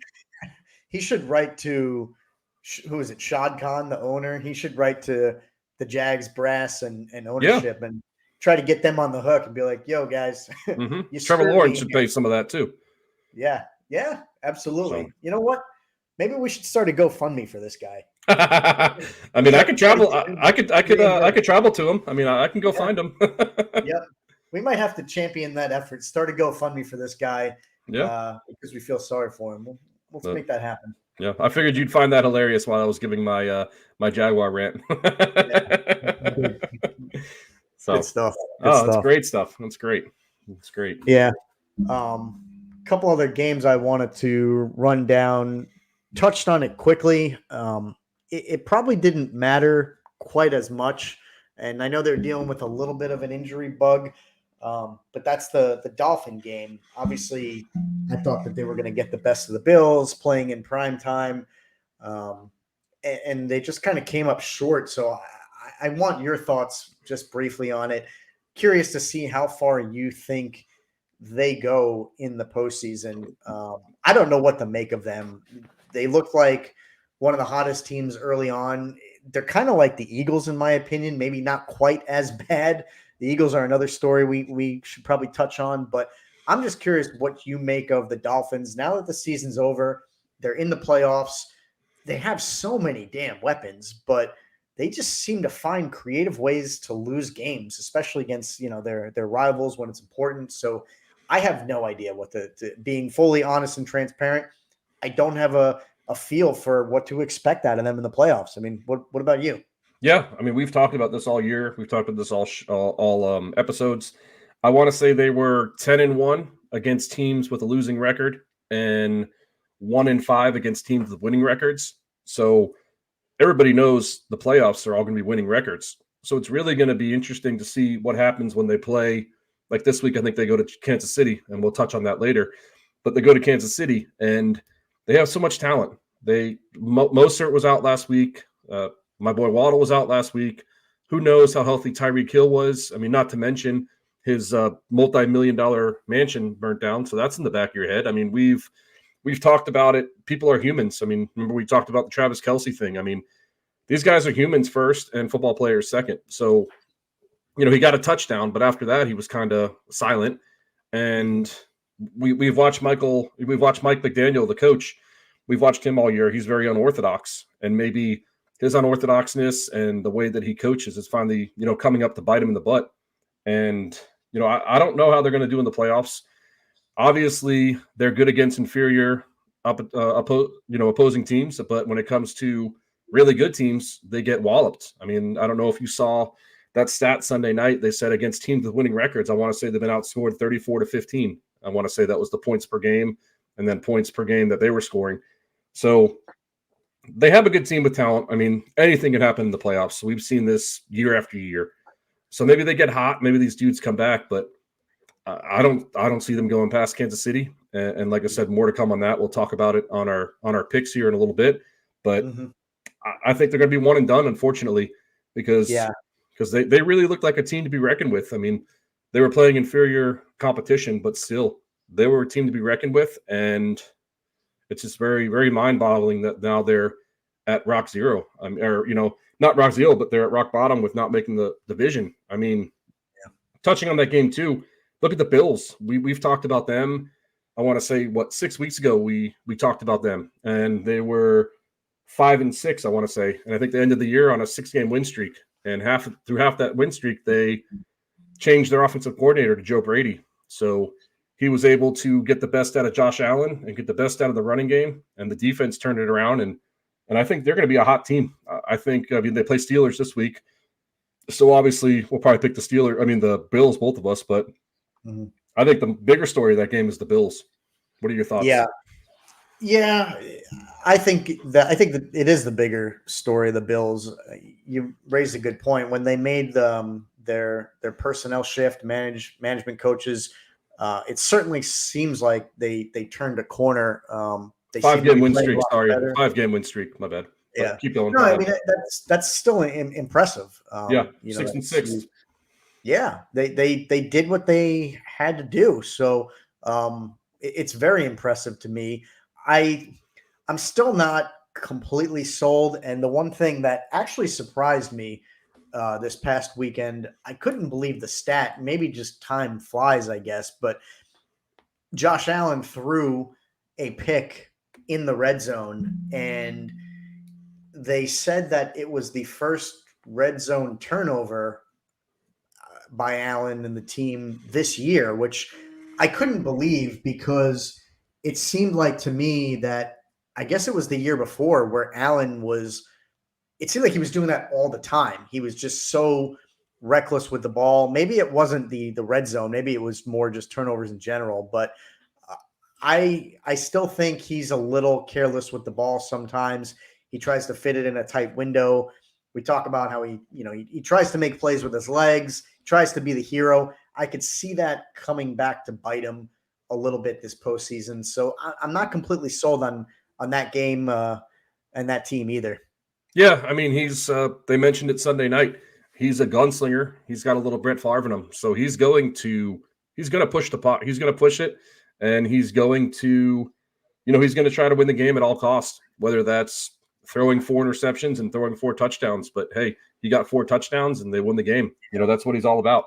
Speaker 1: He should write to, who is it, Shad Khan, the owner? He should write to the Jags brass and ownership and try to get them on the hook and be like, yo, guys.
Speaker 2: Trevor Lawrence should pay some of that too.
Speaker 1: Yeah, absolutely. So. You know what? Maybe we should start a GoFundMe for this guy.
Speaker 2: I mean, I could travel. I could travel to him. I mean, I can go find him.
Speaker 1: We might have to champion that effort. Start a GoFundMe for this guy. because we feel sorry for him. Let's make that happen.
Speaker 2: Yeah, I figured you'd find that hilarious while I was giving my my Jaguar rant. So,
Speaker 1: good stuff.
Speaker 2: that's great stuff. That's great. That's great.
Speaker 1: Yeah. Couple other games I wanted to run down. Touched on it quickly. It probably didn't matter quite as much, and I know they're dealing with a little bit of an injury bug. But that's the Dolphin game. Obviously, I thought that they were going to get the best of the Bills playing in prime time, and they just kind of came up short. So I want your thoughts just briefly on it. Curious to see how far you think they go in the postseason. I don't know what to make of them. They look like one of the hottest teams early on. They're kind of like the Eagles, in my opinion, maybe not quite as bad. The Eagles are another story we should probably touch on, but I'm just curious what you make of the Dolphins now that the season's over. They're in the playoffs. They have so many damn weapons, but they just seem to find creative ways to lose games, especially against their rivals when it's important. So I have no idea what to being fully honest and transparent. I don't have a feel for what to expect out of them in the playoffs. I mean, what about you?
Speaker 2: Yeah, I mean, we've talked about this all year. We've talked about this all episodes. I want to say they were 10-1 against teams with a losing record and 1-5 against teams with winning records. So everybody knows the playoffs are all going to be winning records. So it's really going to be interesting to see what happens when they play. Like this week, I think they go to Kansas City, and we'll touch on that later. But they go to Kansas City, and they have so much talent. Mostert was out last week. My boy Waddle was out last week. Who knows how healthy Tyreek Hill was? I mean, not to mention his multi-million-dollar mansion burnt down. So that's in the back of your head. I mean, we've talked about it. People are humans. I mean, remember we talked about the Travis Kelce thing. I mean, these guys are humans first and football players second. So, he got a touchdown, but after that, he was kind of silent. And we've watched Mike McDaniel, the coach. We've watched him all year. He's very unorthodox, and maybe his unorthodoxness and the way that he coaches is finally, coming up to bite him in the butt. And, I don't know how they're going to do in the playoffs. Obviously, they're good against inferior opposing teams, but when it comes to really good teams, they get walloped. I mean, I don't know if you saw that stat Sunday night. They said against teams with winning records, I want to say they've been outscored 34-15. I want to say that was the points per game and then points per game that they were scoring. So they have a good team with talent. I mean, anything can happen in the playoffs. We've seen this year after year. So maybe they get hot. Maybe these dudes come back, but I don't see them going past Kansas City. And like I said, more to come on that. We'll talk about it on our picks here in a little bit. But I think they're going to be one and done, unfortunately, because they really looked like a team to be reckoned with. I mean, they were playing inferior competition, but still, they were a team to be reckoned with. And it's just very, very mind-boggling that now they're at rock zero. I mean, or, not rock zero, but they're at rock bottom with not making the division. I mean, touching on that game too, look at the Bills. We've talked about them. I want to say 6 weeks ago we talked about them, and they were 5-6. I want to say, and I think they ended the year on a 6-game win streak. And through half that win streak, they changed their offensive coordinator to Joe Brady. So he was able to get the best out of Josh Allen and get the best out of the running game, and the defense turned it around. And I think they're going to be a hot team. I mean, they play Steelers this week. So obviously we'll probably pick the Bills, both of us, but I think the bigger story of that game is the Bills. What are your thoughts?
Speaker 1: Yeah. I think that it is the bigger story of the Bills. You raised a good point. When they made their personnel shift, management coaches, it certainly seems like they turned a corner. They
Speaker 2: 5-game win streak. Sorry, 5-game win streak. My bad.
Speaker 1: Yeah,
Speaker 2: keep going.
Speaker 1: No, I mean that's still impressive.
Speaker 2: 6-6.
Speaker 1: Yeah, they did what they had to do. So it's very impressive to me. I'm still not completely sold. And the one thing that actually surprised me this past weekend, I couldn't believe the stat. Maybe just time flies, I guess. But Josh Allen threw a pick in the red zone, and they said that it was the first red zone turnover by Allen and the team this year, which I couldn't believe, because it seemed like to me that, I guess it was the year before, where Allen was, it seemed like he was doing that all the time. He was just so reckless with the ball. Maybe it wasn't the red zone. Maybe it was more just turnovers in general. But uh, I still think he's a little careless with the ball sometimes. He tries to fit it in a tight window. We talk about how he tries to make plays with his legs, tries to be the hero. I could see that coming back to bite him a little bit this postseason. So I'm not completely sold on that game and that team either.
Speaker 2: Yeah, I mean, he's they mentioned it Sunday night. He's a gunslinger. He's got a little Brett Favre in him. So he's going to push the pot. He's going to push it, and he's going to he's going to try to win the game at all costs, whether that's throwing 4 interceptions and throwing 4 touchdowns. But hey, he got 4 touchdowns and they won the game. That's what he's all about.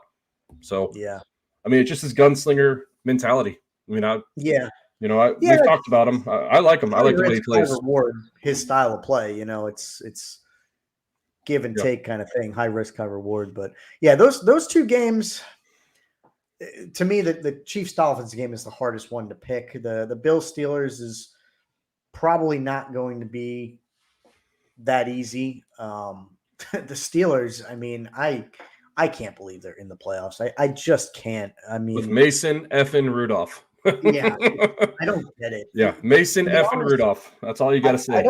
Speaker 2: So,
Speaker 1: Yeah.
Speaker 2: I mean, it's just his gunslinger mentality. I mean,
Speaker 1: Yeah.
Speaker 2: we've talked about him. I like him. I like the way he plays.
Speaker 1: Reward his style of play. It's give and
Speaker 2: Yeah.
Speaker 1: take kind of thing, high risk, high reward. But yeah, those 2 games, to me, the Chiefs Dolphins game is the hardest one to pick. The Bills Steelers is probably not going to be that easy. The Steelers, I mean, I can't believe they're in the playoffs. I just can't. I mean,
Speaker 2: With Mason effing Rudolph.
Speaker 1: yeah, I don't get it.
Speaker 2: Yeah, Mason effing Rudolph. That's all you got to say.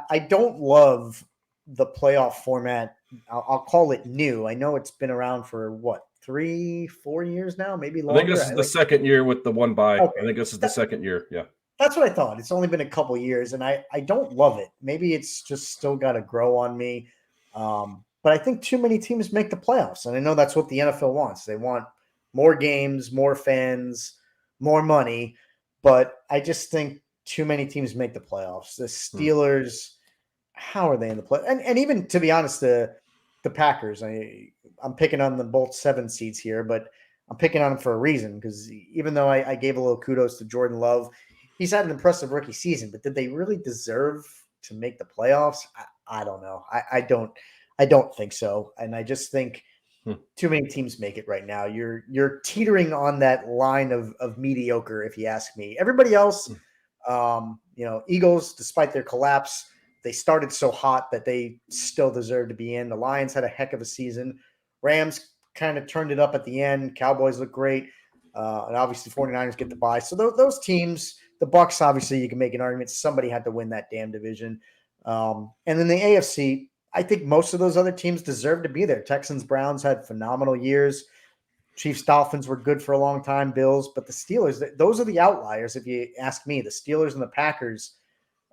Speaker 1: I don't love the playoff format. I'll call it new. I know it's been around for what, 3-4 years now, maybe longer.
Speaker 2: I think this is the second year with the one bye.
Speaker 1: Okay.
Speaker 2: I think this is the second year. Yeah.
Speaker 1: That's what I thought. It's only been a couple years, and I don't love it. Maybe it's just still got to grow on me. But I think too many teams make the playoffs, and I know that's what the NFL wants. They want more games, more fans, more money. But I just think too many teams make the playoffs. The Steelers, how are they in the play? And even, to be honest, the Packers, I'm picking on them both 7 seeds here, but I'm picking on them for a reason, because even though I gave a little kudos to Jordan Love, he's had an impressive rookie season, but did they really deserve to make the playoffs? I don't know. I don't think so. And I just think too many teams make it right now. You're teetering on that line of mediocre, if you ask me. Everybody else, Eagles, despite their collapse, they started so hot that they still deserve to be in. The Lions had a heck of a season. Rams kind of turned it up at the end. Cowboys look great. And obviously 49ers get the bye. So those teams, the Bucs, obviously you can make an argument somebody had to win that damn division. And then the AFC, I think most of those other teams deserve to be there. Texans, Browns had phenomenal years. Chiefs, Dolphins were good for a long time. Bills, but the Steelers, those are the outliers. If you ask me, the Steelers and the Packers,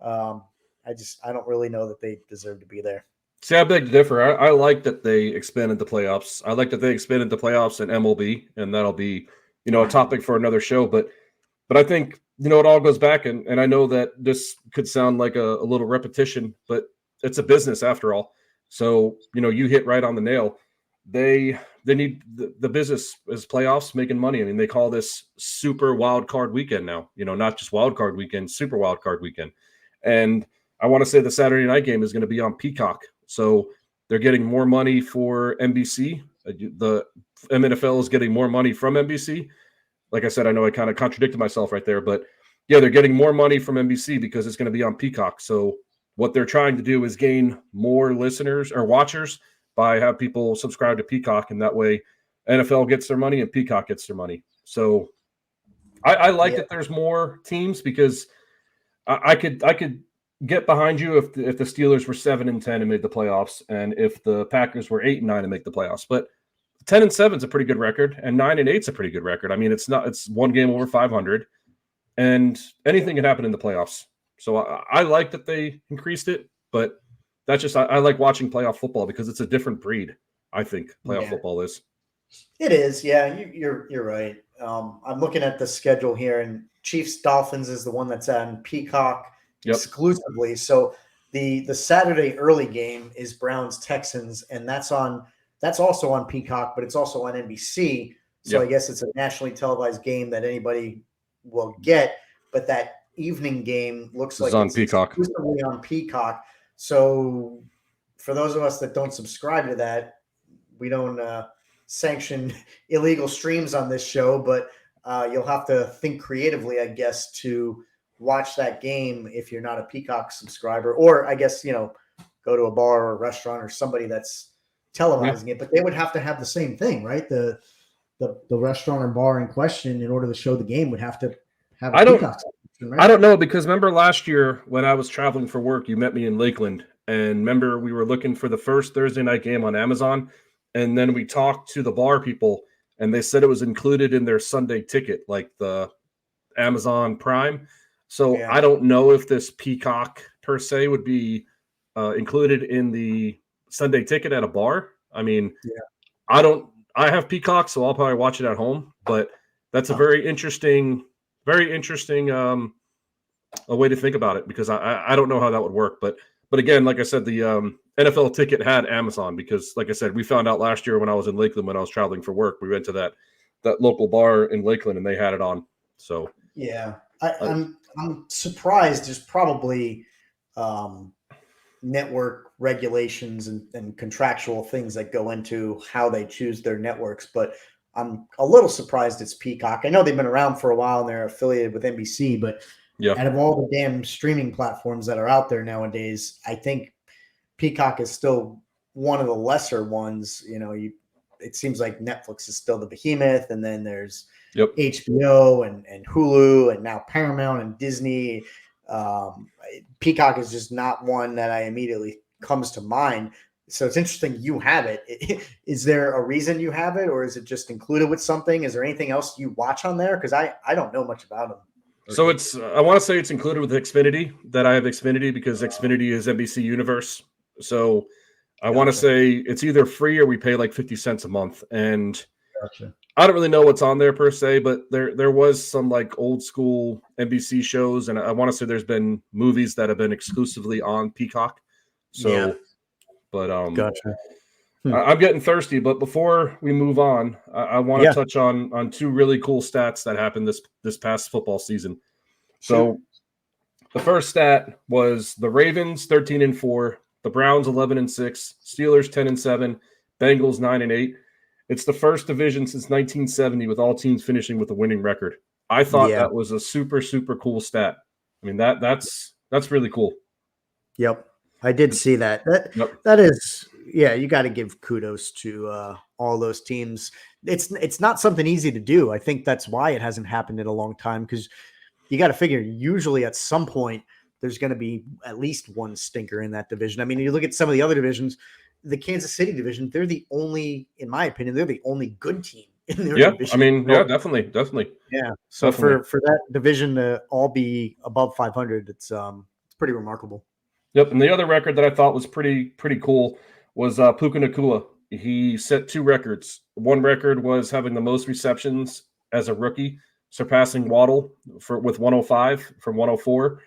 Speaker 1: I don't really know that they deserve to be there.
Speaker 2: See, I beg to differ. I like that they expanded the playoffs. I like that they expanded the playoffs in MLB, and that'll be, a topic for another show. But I think, it all goes back, and I know that this could sound like a little repetition, but it's a business after all. So, you hit right on the nail. They need the business as playoffs, making money. I mean, they call this super wild card weekend now, not just wild card weekend, super wild card weekend. And I want to say the Saturday night game is going to be on Peacock. So they're getting more money for NBC. The NFL is getting more money from NBC. Like I said, I know I kind of contradicted myself right there, but yeah, they're getting more money from NBC because it's going to be on Peacock. So what they're trying to do is gain more listeners or watchers by have people subscribe to Peacock, and that way NFL gets their money and Peacock gets their money. So I like that there's more teams, because I could get behind you if the Steelers were 7-10 and made the playoffs, and if the Packers were 8-9 and make the playoffs. But 10-7 is a pretty good record, and 9-8 is a pretty good record. I mean, it's one game over 500, and anything can happen in the playoffs. So I like that they increased it, but that's just I like watching playoff football because it's a different breed. I think playoff football is.
Speaker 1: It is, yeah. You're right. I'm looking at the schedule here, and Chiefs Dolphins is the one that's on Peacock exclusively. So the Saturday early game is Browns Texans, and that's also on Peacock, but it's also on NBC. So I guess it's a nationally televised game that anybody will get. But that evening game looks like
Speaker 2: it's Peacock.
Speaker 1: Exclusively on Peacock. So for those of us that don't subscribe to that, we don't sanction illegal streams on this show, but you'll have to think creatively, I guess, to watch that game if you're not a Peacock subscriber, or I guess, go to a bar or a restaurant or somebody that's televising it. But they would have to have the same thing, right? The restaurant or bar in question, in order to show the game, would have to have a Peacock subscription, right?
Speaker 2: I don't know, because remember last year when I was traveling for work, you met me in Lakeland, and remember we were looking for the first Thursday night game on Amazon, and then we talked to the bar people, and they said it was included in their Sunday ticket, like the Amazon Prime. So I don't know if this Peacock per se would be included in the Sunday ticket at a bar. I mean, I have Peacock, so I'll probably watch it at home, but that's a very interesting a way to think about it, because I don't know how that would work. But again, like I said, the NFL ticket had Amazon, because like I said, we found out last year when I was in Lakeland, when I was traveling for work, we went to that local bar in Lakeland and they had it on. So
Speaker 1: yeah, I'm surprised. There's probably network regulations and contractual things that go into how they choose their networks, but I'm a little surprised it's Peacock. I know they've been around for a while and they're affiliated with NBC, but out of all the damn streaming platforms that are out there nowadays, I think Peacock is still one of the lesser ones. It seems like Netflix is still the behemoth, and then there's HBO and Hulu, and now Paramount and Disney. Peacock is just not one that I immediately comes to mind. So it's interesting you have it. Is there a reason you have it, or is it just included with something? Is there anything else you watch on there? Because I don't know much about them.
Speaker 2: So I want to say it's included with Xfinity, that I have Xfinity, because Xfinity is NBC Universe. So I want to say it's either free or we pay like 50 cents a month. And I don't really know what's on there per se, but there was some like old school NBC shows. And I want to say there's been movies that have been exclusively on Peacock. So, but I'm getting thirsty. But before we move on, I want to touch on two really cool stats that happened this past football season. So the first stat was the Ravens 13-4, the Browns 11-6, Steelers 10-7, Bengals 9-8. It's the first division since 1970 with all teams finishing with a winning record. I thought that was a super, super cool stat. I mean, that's really cool.
Speaker 1: Yep. I did see that. That is, you got to give kudos to all those teams. It's not something easy to do. I think that's why it hasn't happened in a long time, because you got to figure usually at some point there's going to be at least one stinker in that division. I mean, you look at some of the other divisions, the Kansas City division, they're the only, in my opinion, they're the only good team in their division.
Speaker 2: I mean, definitely.
Speaker 1: Yeah. So for that division to all be above 500, it's pretty remarkable.
Speaker 2: Yep. And the other record that I thought was pretty cool was Puka Nacua. He set two records. One record was having the most receptions as a rookie, surpassing Waddle with 105 from 104.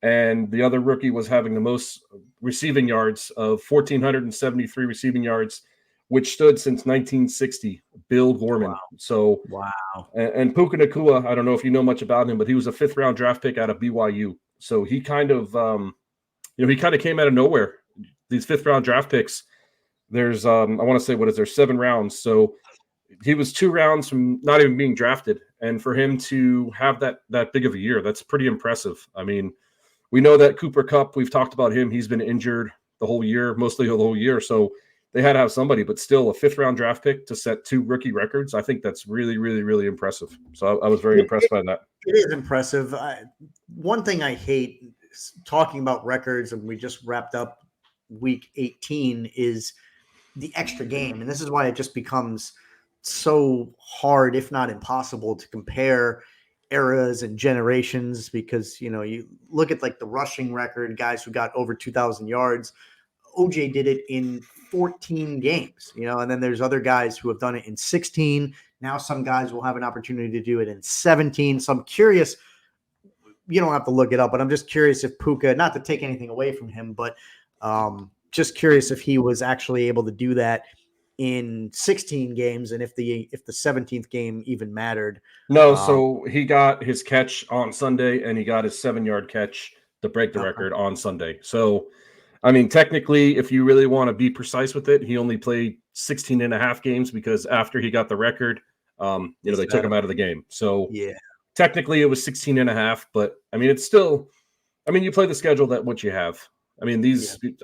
Speaker 2: And the other rookie was having the most receiving yards of 1,473 receiving yards, which stood since 1960, Bill Gorman.
Speaker 1: Wow.
Speaker 2: So, and Puka Nacua, I don't know if you know much about him, but he was a 5th round draft pick out of BYU. So he kind of, he kind of came out of nowhere. These 5th round draft picks, there's, I want to say, 7 rounds. So he was 2 rounds from not even being drafted. And for him to have that big of a year, that's pretty impressive. I mean, we know that Cooper Kupp, we've talked about him. He's been injured mostly the whole year. So they had to have somebody, but still a 5th round draft pick to set 2 rookie records. I think that's really, really, really impressive. So I was very impressed by that.
Speaker 1: It is impressive. One thing I hate talking about records, and we just wrapped up week 18, is the extra game. And this is why it just becomes so hard, if not impossible, to compare eras and generations, because you look at like the rushing record, guys who got over 2,000 yards. OJ did it in 14 games, and then there's other guys who have done it in 16. Now some guys will have an opportunity to do it in 17. So I'm curious, you don't have to look it up, but I'm just curious if Puka, not to take anything away from him, but just curious if he was actually able to do that in 16 games, and if the 17th game even mattered.
Speaker 2: No, so he got his catch on Sunday, and he got his 7-yard catch to break the record on Sunday. So, I mean, technically, if you really want to be precise with it, he only played 16 and a half games, because after he got the record, They took him out of the game. So
Speaker 1: yeah,
Speaker 2: technically it was 16.5, but I mean, it's still, you play the schedule that what you have. I mean,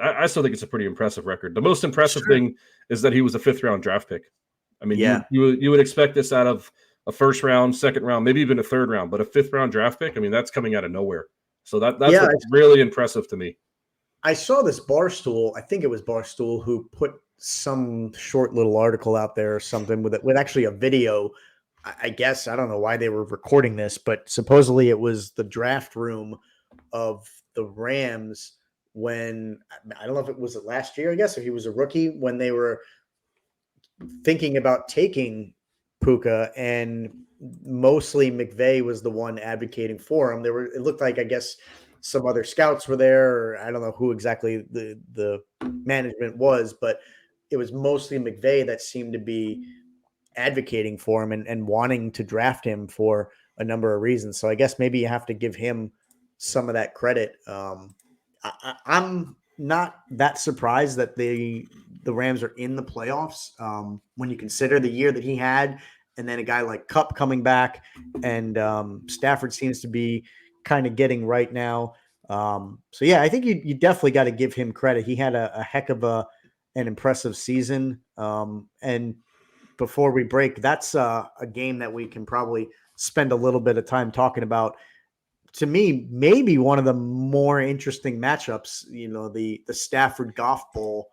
Speaker 2: I still think it's a pretty impressive record. The most impressive thing is that he was a 5th round draft pick. I mean, you would expect this out of a 1st round, 2nd round, maybe even a 3rd round, but a 5th round draft pick, I mean, that's coming out of nowhere. So that's what's really impressive to me.
Speaker 1: I saw this Barstool. I think it was Barstool who put some short little article out there or something with actually a video. I guess I don't know why they were recording this, but supposedly it was the draft room of the Rams when I don't know if it was last year, I guess, if he was a rookie, when they were thinking about taking Puka, and mostly McVay was the one advocating for him. It looked like, I guess, some other scouts were there, or I don't know who exactly the management was, but it was mostly McVay that seemed to be advocating for him and wanting to draft him for a number of reasons. So I guess maybe you have to give him some of that credit. I'm not that surprised that the Rams are in the playoffs when you consider the year that he had, and then a guy like Kupp coming back, and Stafford seems to be kind of getting right now. So yeah, I think you definitely got to give him credit. He had a heck of an impressive season. And before we break, that's a game that we can probably spend a little bit of time talking about. To me, maybe one of the more interesting matchups, the Stafford Goff Bowl,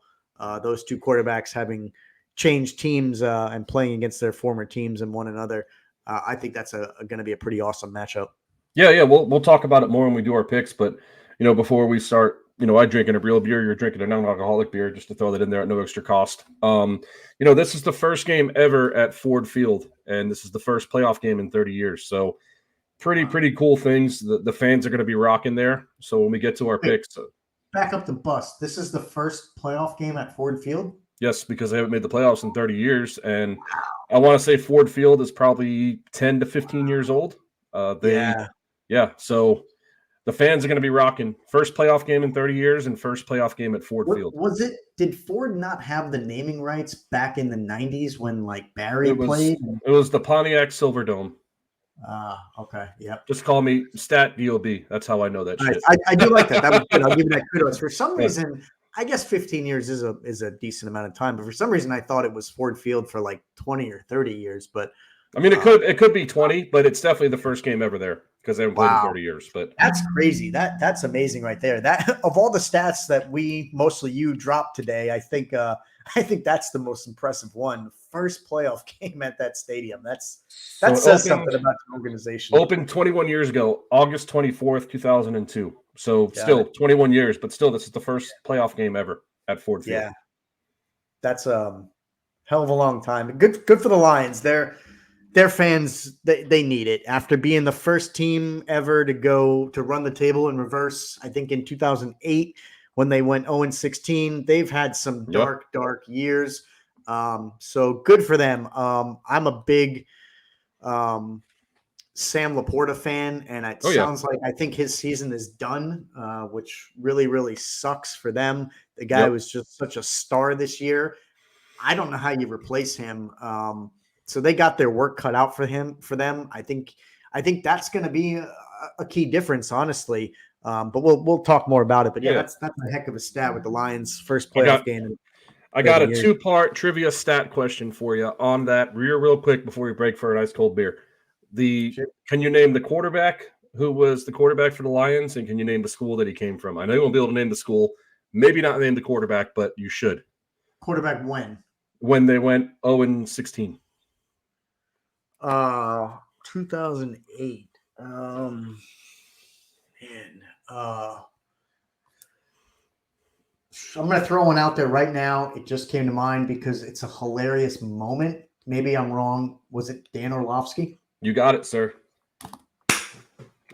Speaker 1: those two quarterbacks having changed teams and playing against their former teams and one another. I think that's going to be a pretty awesome matchup.
Speaker 2: Yeah. We'll talk about it more when we do our picks. But, before we start, I drink in a real beer. You're drinking a non-alcoholic beer, just to throw that in there at no extra cost. This is the first game ever at Ford Field, and this is the first playoff game in 30 years. So pretty cool things. The fans are going to be rocking there. So when we get to our picks.
Speaker 1: Back up the bus. This is the first playoff game at Ford Field?
Speaker 2: Yes, because they haven't made the playoffs in 30 years. And I want to say Ford Field is probably 10 to 15 years old. So the fans are going to be rocking. First playoff game in 30 years and first playoff game at Ford Field.
Speaker 1: Did Ford not have the naming rights back in the 90s when Barry played?
Speaker 2: It was the Pontiac Silverdome.
Speaker 1: Okay. Yep.
Speaker 2: Just call me Stat DOB. That's how I know that shit.
Speaker 1: I do like that. That was good. I'll give you that kudos. For some reason, I guess 15 years is a decent amount of time, but for some reason I thought it was Ford Field for 20 or 30 years. But
Speaker 2: I mean, it could be 20, but it's definitely the first game ever there because they haven't played in 30 years. But
Speaker 1: that's crazy. That's amazing right there. That of all the stats that mostly you dropped today, I think that's the most impressive one. First playoff game at that stadium. That says something about the organization.
Speaker 2: Opened 21 years ago, August 24th, 2002. So still 21 years, but still, this is the first playoff game ever at Ford Field.
Speaker 1: Yeah, that's a hell of a long time. Good for the Lions. Their fans, they need it. After being the first team ever to run the table in reverse, I think in 2008 when they went 0-16, they've had some dark years. So good for them. I'm a big Sam Laporta fan, and it sounds like I think his season is done, which really, really sucks for them. The guy was just such a star this year. I don't know how you replace him. So they got their work cut out for them. I think that's going to be a key difference, honestly. But we'll talk more about it. But that's a heck of a stat with the Lions' first playoff game.
Speaker 2: I got a 2-part trivia stat question for you on that real quick before we break for an ice cold beer. Can you name the quarterback who was the quarterback for the Lions, and can you name the school that he came from? I know you won't be able to name the school, maybe not name the quarterback, but you should.
Speaker 1: Quarterback
Speaker 2: when they went 0-16.
Speaker 1: 2008. I'm going to throw one out there right now. It just came to mind because it's a hilarious moment. Maybe I'm wrong. Was it Dan Orlovsky?
Speaker 2: You got it, sir.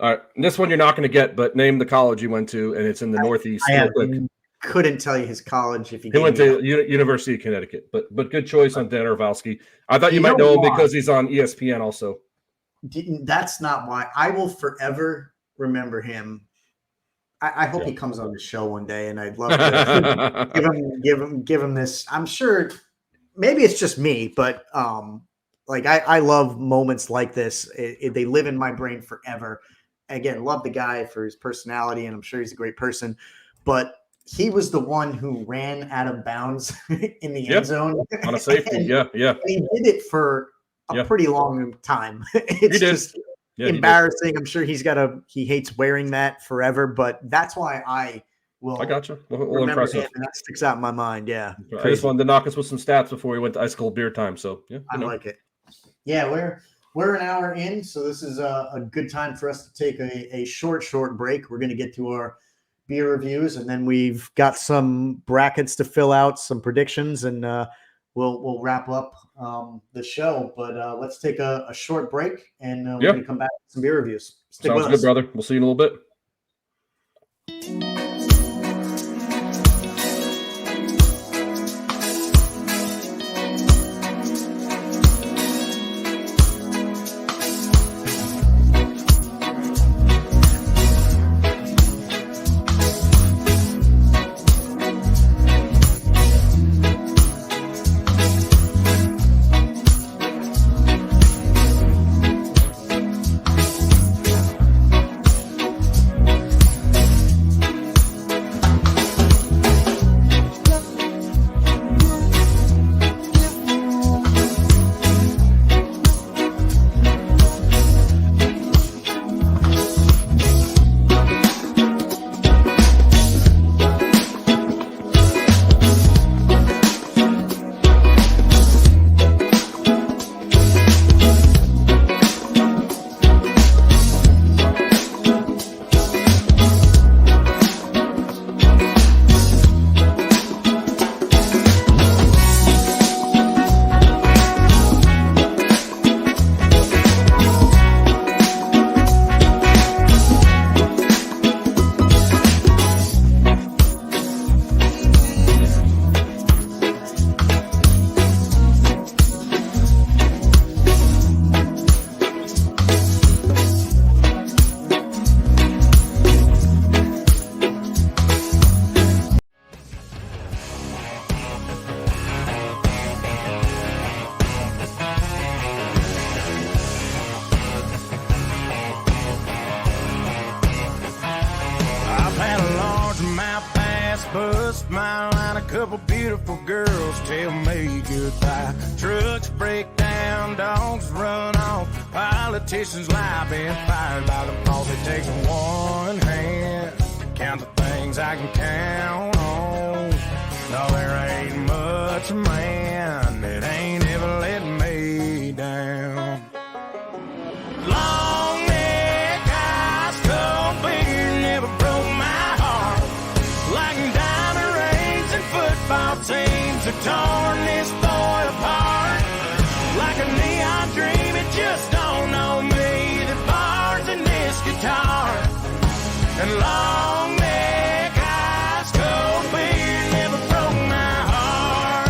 Speaker 2: All right. This one you're not going to get, but name the college you went to, and it's in the Northeast.
Speaker 1: I couldn't tell you his college if he
Speaker 2: went to University of Connecticut, but good choice on Dan Orlovsky. I thought you might know him because he's on ESPN also.
Speaker 1: That's not why. I will forever remember him. I hope he comes on the show one day, and I'd love to give him this. I'm sure maybe it's just me, but Like I love moments like this. They live in my brain forever. Again, love the guy for his personality, and I'm sure he's a great person. But he was the one who ran out of bounds in the end zone
Speaker 2: on a safety.
Speaker 1: and,
Speaker 2: Yeah.
Speaker 1: and he did it for a pretty long time. It's just embarrassing. I'm sure he hates wearing that forever, but that's why I
Speaker 2: got you.
Speaker 1: remember him, and that sticks out in my mind. Yeah.
Speaker 2: I just wanted to knock us with some stats before we went to ice cold beer time. So yeah,
Speaker 1: I like it. Yeah, we're an hour in, so this is a good time for us to take a short break. We're going to get to our beer reviews, and then we've got some brackets to fill out, some predictions, and we'll wrap up the show. But let's take a short break, and we're going to come back with some beer reviews.
Speaker 2: Sounds good, brother. We'll see you in a little bit.
Speaker 3: bus mile and a couple beautiful girls tell me goodbye. Trucks break down, dogs run off, politicians lie, been fired by the boss. It takes one hand to count the things I can count on. No, there ain't much man that ain't ever let me down. Long neck, ice cold beer never broke my heart. Like diamond rings and football teams have torn this boy apart. Like a neon dream, it just don't know me. The bars in this guitar. And long neck, ice cold beer never broke my heart.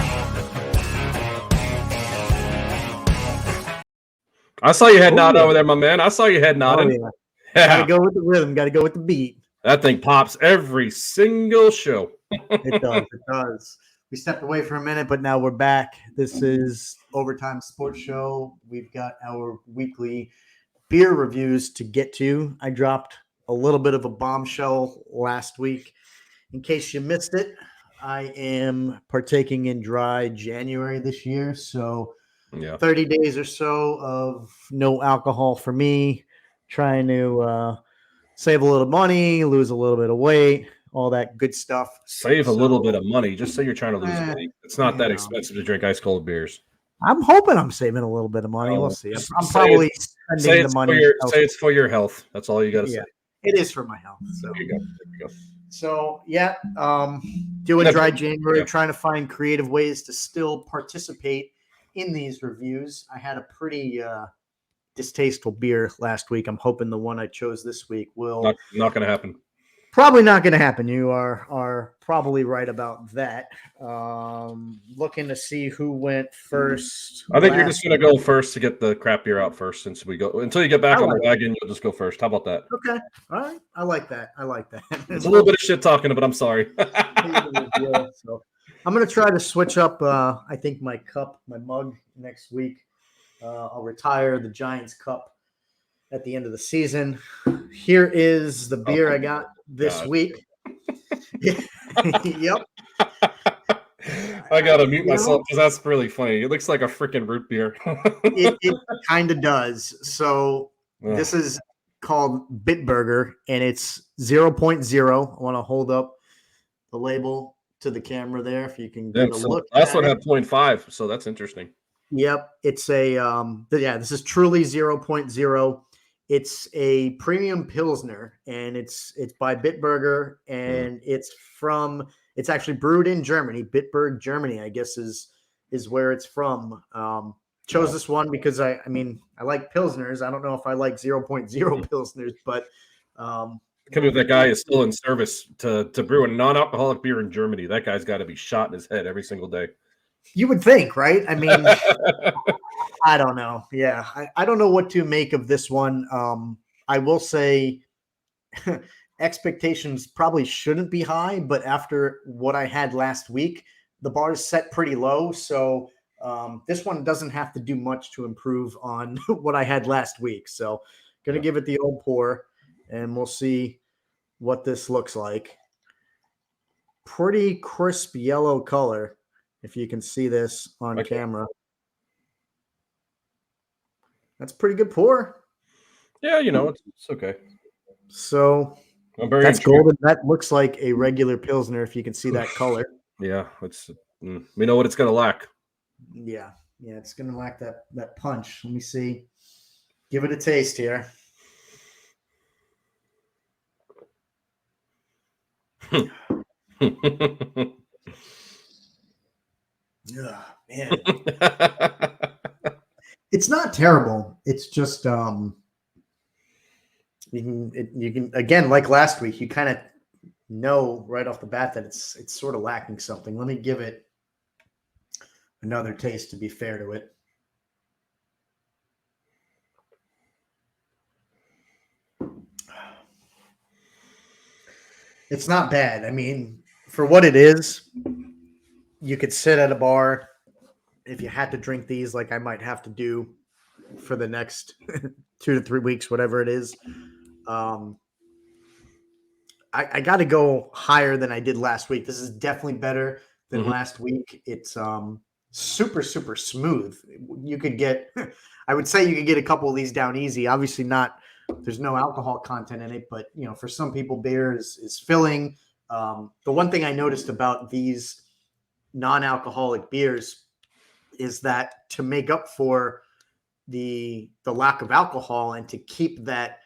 Speaker 2: I saw you head nod over there, my man. I saw you head nodding.
Speaker 1: Oh, yeah. Gotta go with the rhythm. Gotta go with the beat.
Speaker 2: That thing pops every single show.
Speaker 1: It does. It does. We stepped away for a minute, but now we're back. This is Overtime Sports Show. We've got our weekly beer reviews to get to. I dropped a little bit of a bombshell last week. In case you missed it, I am partaking in dry January this year. So 30 days or so of no alcohol for me, trying to save a little money, lose a little bit of weight, all that good stuff.
Speaker 2: Save a little bit of money. Just say you're trying to lose weight. It's not that expensive to drink ice cold beers.
Speaker 1: I'm hoping I'm saving a little bit of money. We'll see. I'm probably spending the money.
Speaker 2: Say it's for your health. That's all you got to say.
Speaker 1: It is for my health. So
Speaker 2: there you go.
Speaker 1: So doing dry January, trying to find creative ways to still participate in these reviews. I had a pretty distasteful beer last week. I'm hoping the one I chose this week will
Speaker 2: not going to happen.
Speaker 1: Probably not going to happen. You are probably right about that. Looking to see who went first.
Speaker 2: I think you're just going to go first to get the crap beer out first, since we go until you get back on the wagon. You'll just go first. How about that?
Speaker 1: Okay. All right. I like that.
Speaker 2: It's a little bit of shit talking, but I'm sorry.
Speaker 1: So I'm going to try to switch up. I think my mug next week, I'll retire the Giants Cup at the end of the season. Here is the beer I got this week. Yep.
Speaker 2: I gotta mute myself because that's really funny. It looks like a freaking root beer.
Speaker 1: It kind of does. So this is called Bitburger, and it's 0.0. I want to hold up the label to the camera there if you can get a look.
Speaker 2: That's what had 0.5, so that's interesting.
Speaker 1: Yep, it's a this is truly 0.0. It's a premium pilsner, and it's by Bitburger, and it's actually brewed in Germany. Bitburg, Germany, I guess is where it's from. Chose this one because I like pilsners. I don't know if I like 0.0 pilsners, but
Speaker 2: Could be that guy is still in service to brew a non-alcoholic beer in Germany. That guy's got to be shot in his head every single day.
Speaker 1: You would think, right? I mean, I don't know. Yeah, I don't know what to make of this one. I will say expectations probably shouldn't be high, but after what I had last week, the bar is set pretty low. So this one doesn't have to do much to improve on what I had last week. So going to give it the old pour, and we'll see what this looks like. Pretty crisp yellow color, if you can see this on camera. That's pretty good pour.
Speaker 2: Yeah, it's okay.
Speaker 1: So that's golden. That looks like a regular Pilsner, if you can see that color.
Speaker 2: Yeah, we know what it's going to lack.
Speaker 1: Yeah, it's going to lack that punch. Let me see. Give it a taste here. Yeah, man. It's not terrible. It's just you can again, like last week, you kind of know right off the bat that it's sort of lacking something. Let me give it another taste to be fair to it. It's not bad. I mean, for what it is, you could sit at a bar if you had to drink these like I might have to do for the next 2 to 3 weeks, whatever it is. I got to go higher than I did last week. This is definitely better than last week. It's super, super smooth. You could get, I would say you could get a couple of these down easy. Obviously not, there's no alcohol content in it, but for some people, beer is filling. The one thing I noticed about these non-alcoholic beers is that to make up for the lack of alcohol and to keep that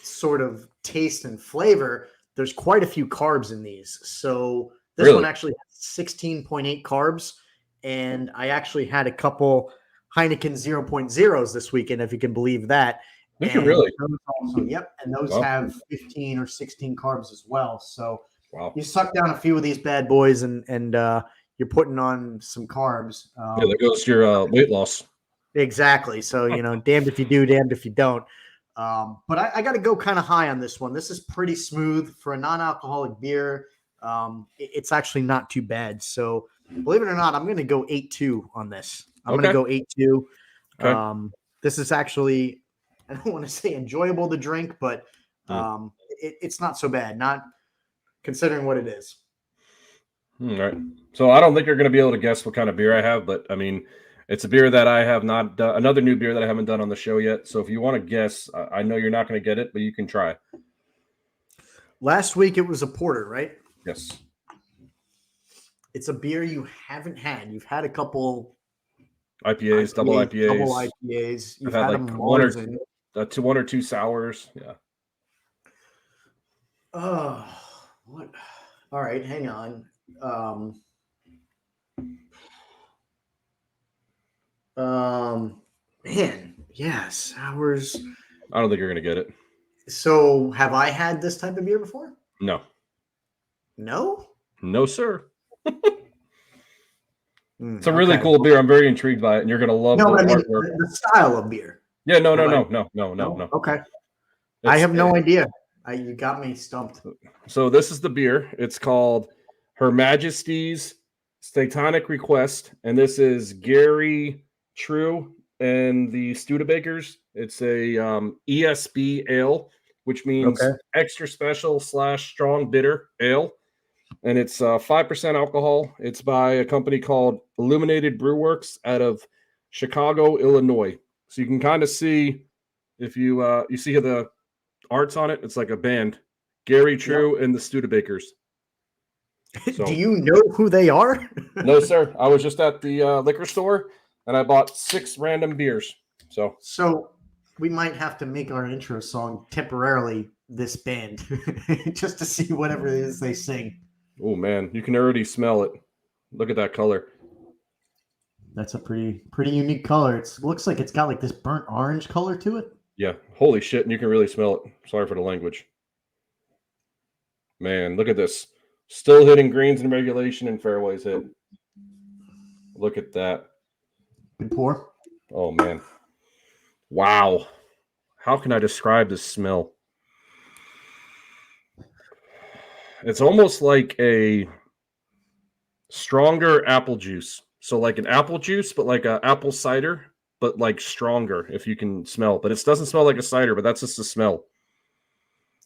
Speaker 1: sort of taste and flavor, there's quite a few carbs in these. So this one actually has 16.8 carbs, and I actually had a couple Heineken 0.0s this weekend, if you can believe that.
Speaker 2: Really?
Speaker 1: Yep, and those have 15 or 16 carbs as well. So you suck down a few of these bad boys, and you're putting on some carbs.
Speaker 2: There goes your weight loss.
Speaker 1: Exactly. So, damned if you do, damned if you don't. But I got to go kind of high on this one. This is pretty smooth for a non-alcoholic beer. It's actually not too bad. So, believe it or not, I'm going to go 8.2 on this. I'm going to go 8.2.
Speaker 2: Okay.
Speaker 1: This is actually, I don't want to say enjoyable to drink, but it's not so bad, not considering what it is.
Speaker 2: All right. So I don't think you're going to be able to guess what kind of beer I have, but I mean, it's a beer that I have not done, another new beer that I haven't done on the show yet. So if you want to guess, I know you're not going to get it, but you can try.
Speaker 1: Last week it was a porter, right?
Speaker 2: Yes.
Speaker 1: It's a beer you haven't had. You've had a couple
Speaker 2: IPAs, double IPAs.
Speaker 1: Double IPAs. You've
Speaker 2: had
Speaker 1: had
Speaker 2: like one or two sours. Yeah.
Speaker 1: Oh, what? All right, hang on. Man, yeah, sours.
Speaker 2: I don't think you're gonna get it.
Speaker 1: So, have I had this type of beer before?
Speaker 2: No.
Speaker 1: No?
Speaker 2: No, sir. It's a really cool beer. I'm very intrigued by it, and you're gonna love the artwork.
Speaker 1: The style of beer.
Speaker 2: Yeah, no.
Speaker 1: Okay. I have no idea. You got me stumped.
Speaker 2: So this is the beer. It's called Her Majesty's Statonic Request, and this is Gary True and the Studebakers. It's a ESB ale, which means
Speaker 1: Okay.
Speaker 2: extra special / strong bitter ale. And it's 5% alcohol. It's by a company called Illuminated Brewworks out of Chicago, Illinois. So you can kind of see, if you see the arts on it, it's like a band, Gary True and the Studebakers. So,
Speaker 1: do you know who they are?
Speaker 2: no, sir. I was just at the liquor store and I bought 6 random beers. So
Speaker 1: we might have to make our intro song temporarily this band just to see whatever it is they sing.
Speaker 2: Oh man, you can already smell it. Look at that color.
Speaker 1: That's a pretty unique color. It looks like it's got like this burnt orange color to it.
Speaker 2: Yeah, holy shit, and you can really smell it. Sorry for the language. Man, look at this. Still hitting greens in regulation and fairways hit. Look at that.
Speaker 1: Good pour.
Speaker 2: Oh man. Wow. How can I describe this smell? It's almost like a stronger apple juice. So like an apple juice, but like an apple cider, but like stronger if you can smell. But it doesn't smell like a cider, but that's just the smell.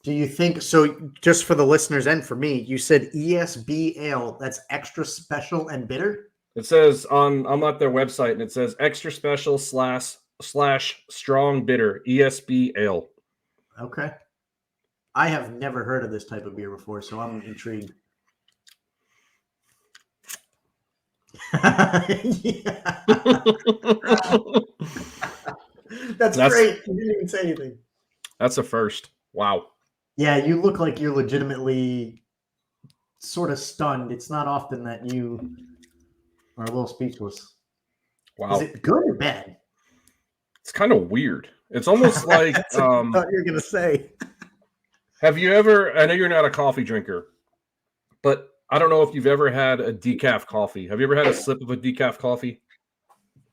Speaker 1: Do you think so? Just for the listeners and for me, you said ESB ale. That's extra special and bitter.
Speaker 2: It says I'm at their website and it says extra special / strong bitter ESB ale.
Speaker 1: Okay. I have never heard of this type of beer before, so I'm intrigued. That's great. You didn't even say anything.
Speaker 2: That's a first. Wow.
Speaker 1: Yeah, you look like you're legitimately sort of stunned. It's not often that you are a little speechless.
Speaker 2: Wow.
Speaker 1: Is it good or bad?
Speaker 2: It's kind of weird. It's almost like
Speaker 1: That's what I thought you were gonna say.
Speaker 2: Have you ever, I know you're not a coffee drinker, but I don't know if you've ever had a decaf coffee. Have you ever had a sip of a decaf coffee?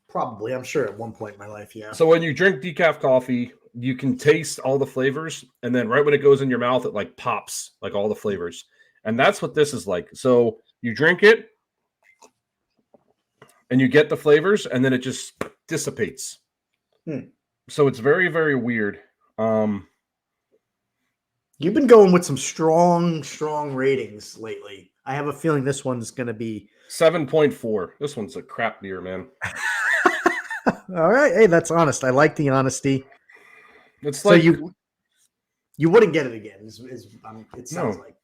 Speaker 1: Probably. I'm sure at one point in my life, yeah.
Speaker 2: So when you drink decaf coffee, you can taste all the flavors. And then right when it goes in your mouth, it like pops, like all the flavors. And that's what this is like. So you drink it and you get the flavors and then it just dissipates. So it's very, very weird.
Speaker 1: You've been going with some strong ratings lately. I have a feeling this one's going to be
Speaker 2: 7.4. This one's a crap beer, man.
Speaker 1: all right. Hey, that's honest. I like the honesty.
Speaker 2: It's
Speaker 1: so
Speaker 2: like
Speaker 1: you wouldn't get it again. It sounds like.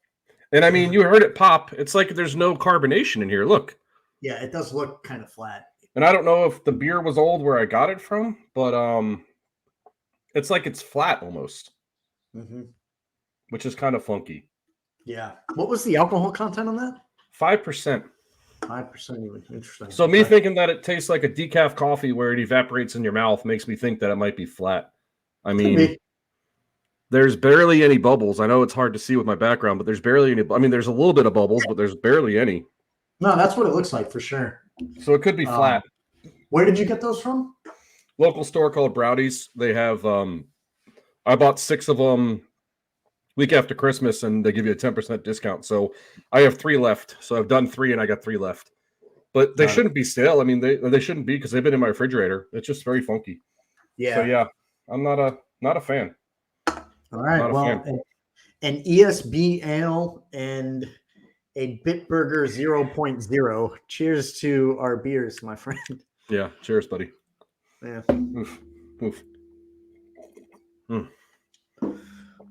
Speaker 2: And I mean, you heard it pop. It's like there's no carbonation in here. Look.
Speaker 1: Yeah, it does look kind of flat.
Speaker 2: And I don't know if the beer was old where I got it from, but it's like it's flat almost, which is kind of funky.
Speaker 1: Yeah. What was the alcohol content on that?
Speaker 2: 5%.
Speaker 1: 5%. Interesting.
Speaker 2: So me thinking that it tastes like a decaf coffee where it evaporates in your mouth makes me think that it might be flat. I mean, there's barely any bubbles. I know it's hard to see with my background, but there's barely any. I mean, there's a little bit of bubbles, but there's barely any.
Speaker 1: No, that's what it looks like for sure.
Speaker 2: So it could be flat.
Speaker 1: Where did you get those from?
Speaker 2: Local store called Browdy's. They have, I bought 6 of them week after Christmas and they give you a 10% discount. So I have 3 left. So I've done 3 and I got 3 left. But they shouldn't be stale. I mean, they shouldn't be because they've been in my refrigerator. It's just very funky.
Speaker 1: Yeah.
Speaker 2: So yeah, I'm not a fan.
Speaker 1: All right. Well, an ESB ale and a Bitburger 0.0. Cheers to our beers, my friend.
Speaker 2: Yeah. Cheers, buddy.
Speaker 1: Yeah.
Speaker 2: Oof. Oof.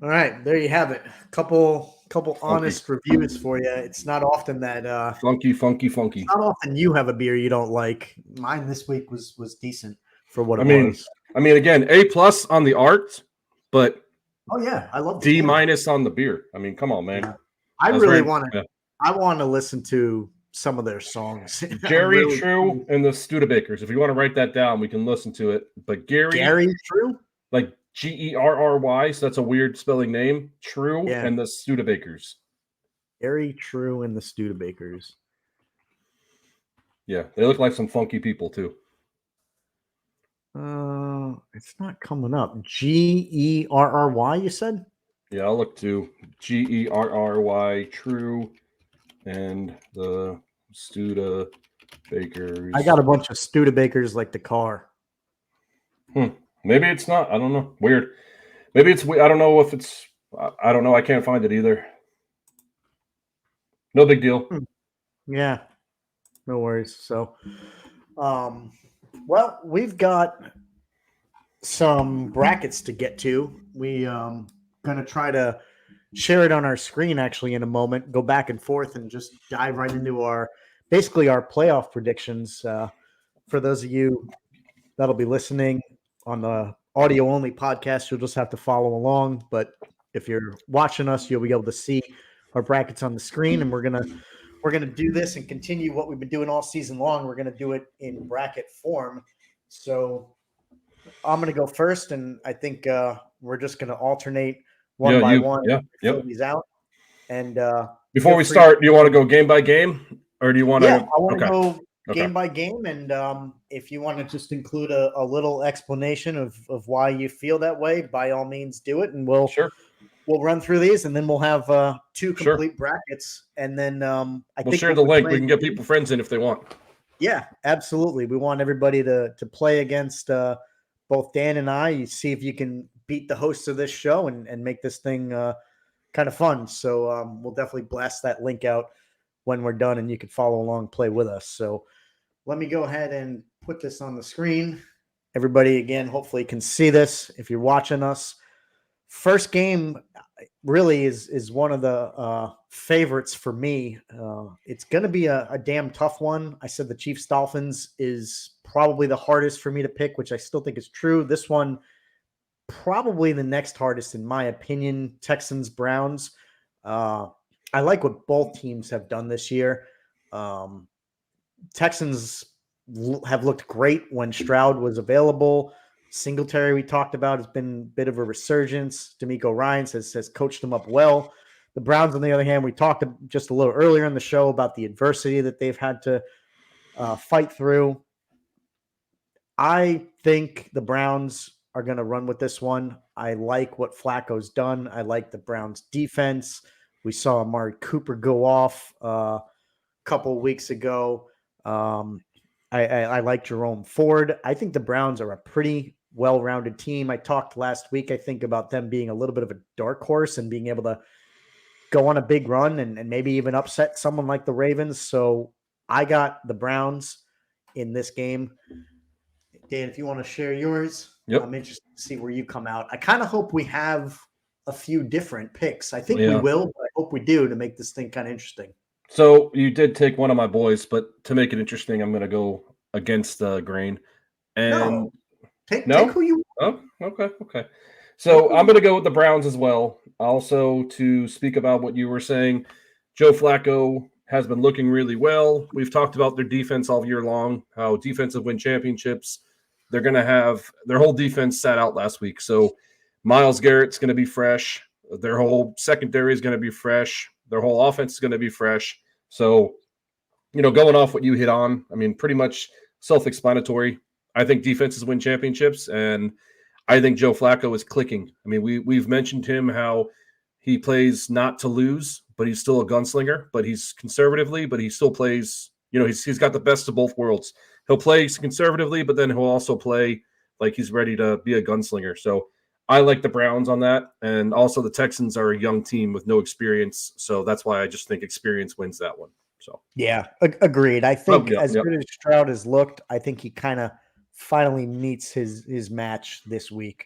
Speaker 1: All right. There you have it. Couple honest reviews for you. It's not often that
Speaker 2: funky.
Speaker 1: Not often you have a beer you don't like. Mine this week was decent for what it was.
Speaker 2: I mean, again, A+ on the art, but
Speaker 1: oh yeah, I love
Speaker 2: D- on the beer. I mean, come on, man.
Speaker 1: Yeah. I really want to. Yeah. I want to listen to some of their songs.
Speaker 2: Gary True and the Studebakers. If you want to write that down, we can listen to it. But Gary
Speaker 1: True,
Speaker 2: like Gerry, so that's a weird spelling name. True and the Studebakers.
Speaker 1: Gary True and the Studebakers.
Speaker 2: Yeah, they look like some funky people too.
Speaker 1: It's not coming up. Gerry, you said?
Speaker 2: Yeah, I'll look to Gerry True and the Studebakers.
Speaker 1: I got a bunch of Studebakers like the car.
Speaker 2: Maybe it's not. I don't know. Weird. Maybe it's. I don't know if it's. I don't know. I can't find it either. No big deal.
Speaker 1: Yeah, no worries. So, well, we've got some brackets to get to. We gonna try to share it on our screen actually in a moment. Go back and forth and just dive right into our playoff predictions. For those of you that'll be listening on the audio only podcast, you'll just have to follow along. But if you're watching us, you'll be able to see our brackets on the screen, and we're gonna do this and continue what we've been doing all season long. We're gonna do it in bracket form. So I'm gonna go first, and I think we're just gonna alternate one by one.
Speaker 2: Yeah.
Speaker 1: Fill
Speaker 2: Yep.
Speaker 1: these out. And
Speaker 2: Before we start, do you want to go game by game, or do you want to?
Speaker 1: yeah, I want to
Speaker 2: Okay.
Speaker 1: go
Speaker 2: Okay.
Speaker 1: game by game, and if you want to just include a little explanation of why you feel that way, by all means do it, and we'll run through these, and then we'll have two complete brackets, and then
Speaker 2: we'll share the link. We can get people friends in if they want.
Speaker 1: Yeah, absolutely. We want everybody to play against both Dan and I. You see if you can beat the hosts of this show and make this thing kind of fun. So we'll definitely blast that link out when we're done, and you can follow along, play with us. So let me go ahead and put this on the screen. Everybody, again, hopefully can see this if you're watching us. First game really is one of the favorites for me. It's going to be a damn tough one. I said the Chiefs Dolphins is probably the hardest for me to pick, which I still think is true. This one, probably the next hardest in my opinion. Texans Browns. I like what both teams have done this year. Texans have looked great when Stroud was available. Singletary, we talked about, has been a bit of a resurgence. D'Amico Ryans has coached them up well. The Browns, on the other hand, we talked just a little earlier in the show about the adversity that they've had to fight through. I think the Browns are going to run with this one. I like what Flacco's done. I like the Browns defense. We saw Amari Cooper go off a couple of weeks ago. I like Jerome Ford. I think the Browns are a pretty well-rounded team. I talked last week, I think, about them being a little bit of a dark horse and being able to go on a big run and maybe even upset someone like the Ravens. So I got the Browns in this game. Dan, if you want to share yours, I'm interested to see where you come out. I kind of hope we have a few different picks. I think we will, but I hope we do to make this thing kind of interesting.
Speaker 2: So you did take one of my boys, but to make it interesting, I'm going to go against the grain. And
Speaker 1: take who you want.
Speaker 2: Oh, okay. So I'm going to go with the Browns as well. Also, to speak about what you were saying, Joe Flacco has been looking really well. We've talked about their defense all year long, how defensive win championships. They're going to have their whole defense sat out last week. So Myles Garrett's going to be fresh. Their whole secondary is going to be fresh. Their whole offense is going to be fresh. So, going off what you hit on, I mean, pretty much self-explanatory. I think defenses win championships, and I think Joe Flacco is clicking. I mean, we've mentioned him, how he plays not to lose, but he's still a gunslinger, but he's conservatively, but he still plays, he's got the best of both worlds. He'll play conservatively, but then he'll also play like he's ready to be a gunslinger. So I like the Browns on that. And also the Texans are a young team with no experience. So that's why I just think experience wins that one. So
Speaker 1: yeah, agreed. I think good as Stroud has looked, I think he kind of finally meets his match this week.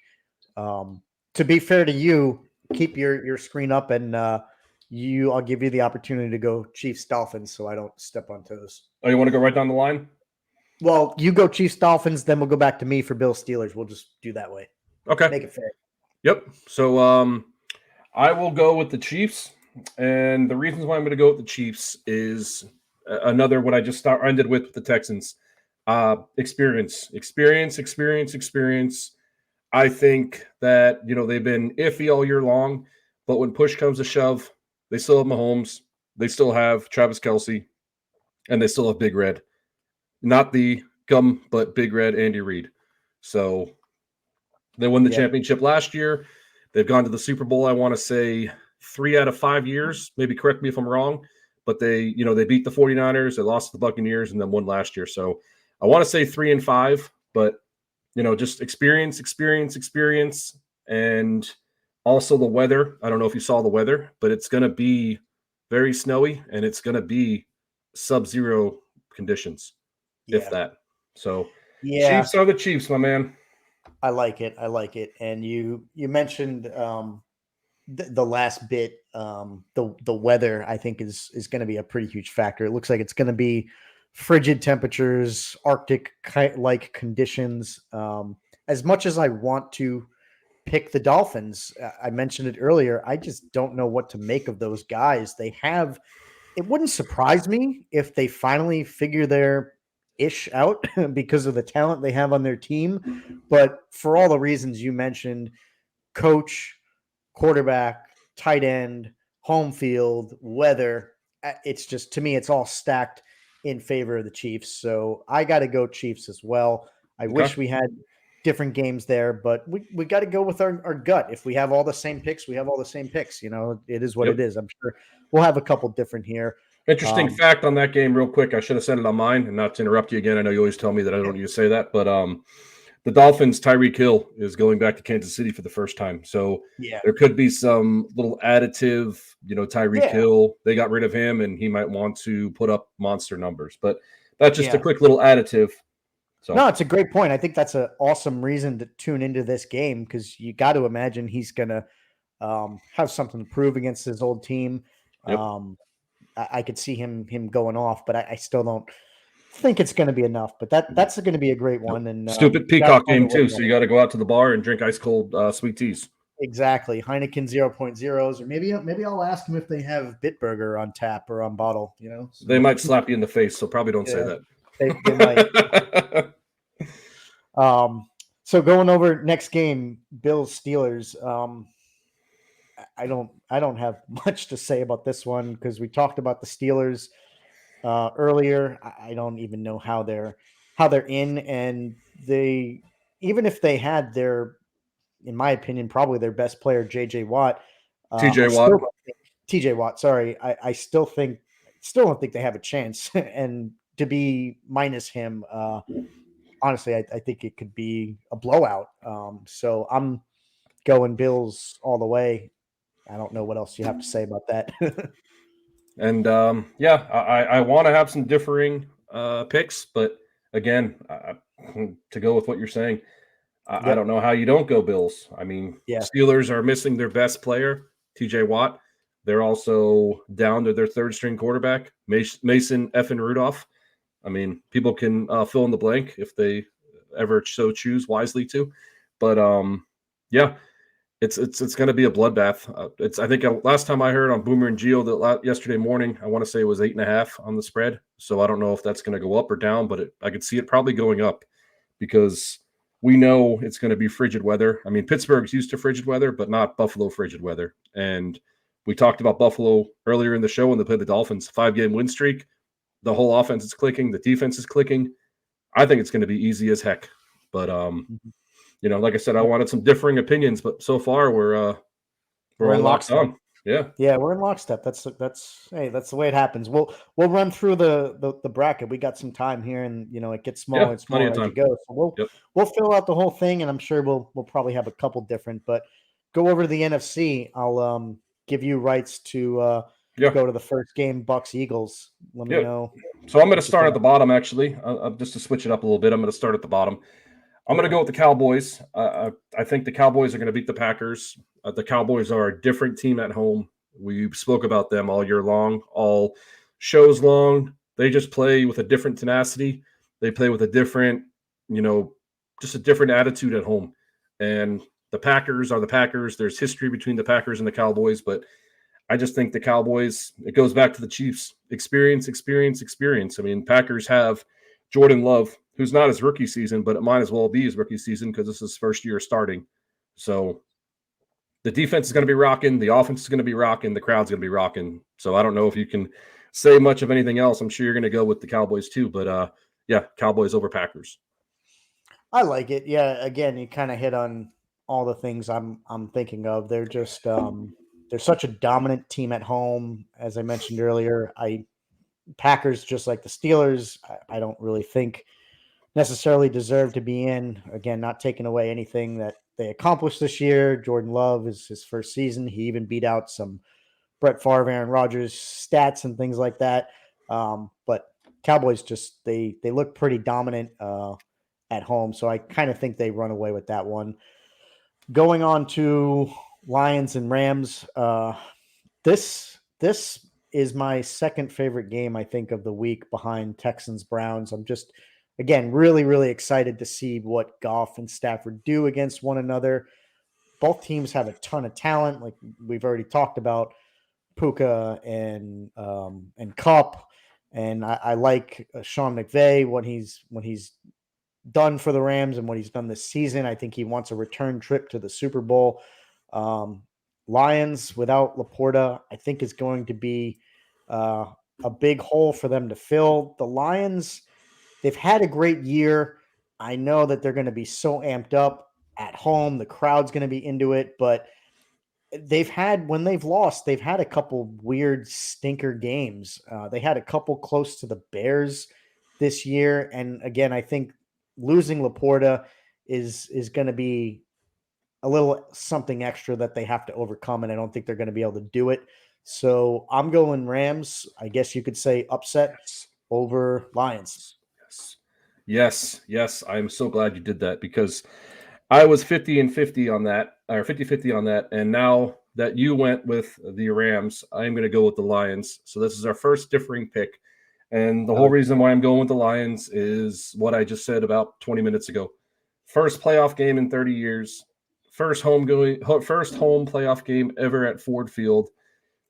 Speaker 1: To be fair to you, keep your screen up, and I'll give you the opportunity to go Chiefs Dolphins, so I don't step on toes.
Speaker 2: Oh, you want to go right down the line?
Speaker 1: Well, you go Chiefs Dolphins, then we'll go back to me for Bill Steelers. We'll just do that way.
Speaker 2: Okay,
Speaker 1: make it fair.
Speaker 2: Yep. So I will go with the Chiefs, and the reasons why I'm going to go with the Chiefs is another what I just ended with the Texans. Experience. I think that, they've been iffy all year long, but when push comes to shove, they still have Mahomes, they still have Travis Kelce, and they still have Big Red. Not the gum, but Big Red Andy Reid. So they won the championship last year. They've gone to the Super Bowl, I want to say 3 out of 5 years. Maybe correct me if I'm wrong, but they beat the 49ers, they lost to the Buccaneers, and then won last year. So I want to say 3 and 5, but just experience, and also the weather. I don't know if you saw the weather, but it's going to be very snowy and it's going to be sub-zero conditions, if
Speaker 1: Yeah.
Speaker 2: that. So
Speaker 1: Yeah.
Speaker 2: Chiefs are the Chiefs, my man.
Speaker 1: I like it. And you mentioned the last bit, the weather, I think is going to be a pretty huge factor. It looks like it's going to be frigid temperatures, Arctic like conditions. As much as I want to pick the Dolphins, I mentioned it earlier, I just don't know what to make of those guys. It wouldn't surprise me if they finally figure their ish out because of the talent they have on their team. But for all the reasons you mentioned, coach, quarterback, tight end, home field, weather, it's just, to me, it's all stacked in favor of the Chiefs. So I got to go Chiefs as well. I wish we had different games there, but we got to go with our gut. If we have all the same picks, we have all the same picks. It is what it is. I'm sure we'll have a couple different here.
Speaker 2: Interesting fact on that game, real quick. I should have said it on mine, and not to interrupt you again. I know you always tell me that I don't need to say that, but the Dolphins, Tyreek Hill is going back to Kansas City for the first time. So there could be some little additive, Tyreek Hill, they got rid of him and he might want to put up monster numbers, but that's just a quick little additive. So
Speaker 1: no, it's a great point. I think that's an awesome reason to tune into this game, because you got to imagine he's going to have something to prove against his old team.
Speaker 2: Yep.
Speaker 1: I could see him going off, but I still don't think it's going to be enough. But that's going to be a great one. And
Speaker 2: stupid Peacock game too. So you got to go out to the bar and drink ice cold sweet teas.
Speaker 1: Exactly, Heineken 0.0s, or maybe I'll ask him if they have Bitburger on tap or on bottle. So
Speaker 2: they might slap you in the face, so probably don't say that.
Speaker 1: They might. So going over next game, Bills Steelers. I don't have much to say about this one because we talked about the Steelers earlier. I don't even know how they're in, and even if they had in my opinion, probably their best player, J.J. Watt. TJ Watt. Sorry, I still don't think they have a chance, and to be minus him, honestly, I think it could be a blowout. So I'm going Bills all the way. I don't know what else you have to say about that.
Speaker 2: And I want to have some differing picks, but again, to go with what you're saying, I don't know how you don't go Bills. I mean, Steelers are missing their best player, TJ Watt. They're also down to their third string quarterback, Mason effing Rudolph. I mean, people can fill in the blank if they ever so choose wisely to. But it's going to be a bloodbath. I think last time I heard on Boomer and Geo that yesterday morning, I want to say it was 8.5 on the spread. So I don't know if that's going to go up or down, but I could see it probably going up because we know it's going to be frigid weather. I mean, Pittsburgh's used to frigid weather, but not Buffalo frigid weather. And we talked about Buffalo earlier in the show when they played the Dolphins, 5-game win streak. The whole offense is clicking. The defense is clicking. I think it's going to be easy as heck. But, like I said, I wanted some differing opinions, but so far we're all locked on. Yeah,
Speaker 1: we're in lockstep. That's the way it happens. We'll run through the bracket. We got some time here, and it gets smaller and smaller as you go. So we'll fill out the whole thing, and I'm sure we'll probably have a couple different. But go over to the NFC. I'll give you rights to go to the first game, Bucks Eagles. Let me know.
Speaker 2: So I'm going to start at the bottom. Actually, just to switch it up a little bit, I'm going to start at the bottom. I'm going to go with the Cowboys. I think the Cowboys are going to beat the Packers. The Cowboys are a different team at home. We spoke about them all year long, all shows long. They just play with a different tenacity. They play with a different, just a different attitude at home. And the Packers are the Packers. There's history between the Packers and the Cowboys, but I just think the Cowboys, it goes back to the Chiefs. Experience. I mean, Packers have Jordan Love, who's not his rookie season, but it might as well be his rookie season because this is his first year starting. So the defense is going to be rocking. The offense is going to be rocking. The crowd's going to be rocking. So I don't know if you can say much of anything else. I'm sure you're going to go with the Cowboys too. But, Cowboys over Packers.
Speaker 1: I like it. Yeah, again, you kind of hit on all the things I'm thinking of. They're just they're such a dominant team at home. As I mentioned earlier, Packers, just like the Steelers, I don't really think necessarily deserve to be in. Again, not taking away anything that they accomplished this year. Jordan Love is his first season. He even beat out some Brett Favre, Aaron Rodgers stats and things like that. But Cowboys just they look pretty dominant at home, so I kind of think they run away with that one. Going on to Lions and Rams. This is my second favorite game, I think, of the week behind Texans Browns. I'm just, again, really, really excited to see what Goff and Stafford do against one another. Both teams have a ton of talent, like we've already talked about, Puka and Cup, and I like Sean McVay when he's done for the Rams and what he's done this season. I think he wants a return trip to the Super Bowl. Lions without Laporta, I think, is going to be a big hole for them to fill. The Lions, they've had a great year. I know that they're going to be so amped up at home. The crowd's going to be into it, but when they've lost, they've had a couple weird stinker games. They had a couple close to the Bears this year. And again, I think losing Laporta is going to be a little something extra that they have to overcome, and I don't think they're going to be able to do it. So I'm going Rams. I guess you could say upset over Lions.
Speaker 2: Yes. I'm so glad you did that because I was 50-50 on that, or 50-50 on that. And now that you went with the Rams, I'm going to go with the Lions. So this is our first differing pick. And the whole reason why I'm going with the Lions is what I just said about 20 minutes ago. First playoff game in 30 years. First home playoff game ever at Ford Field.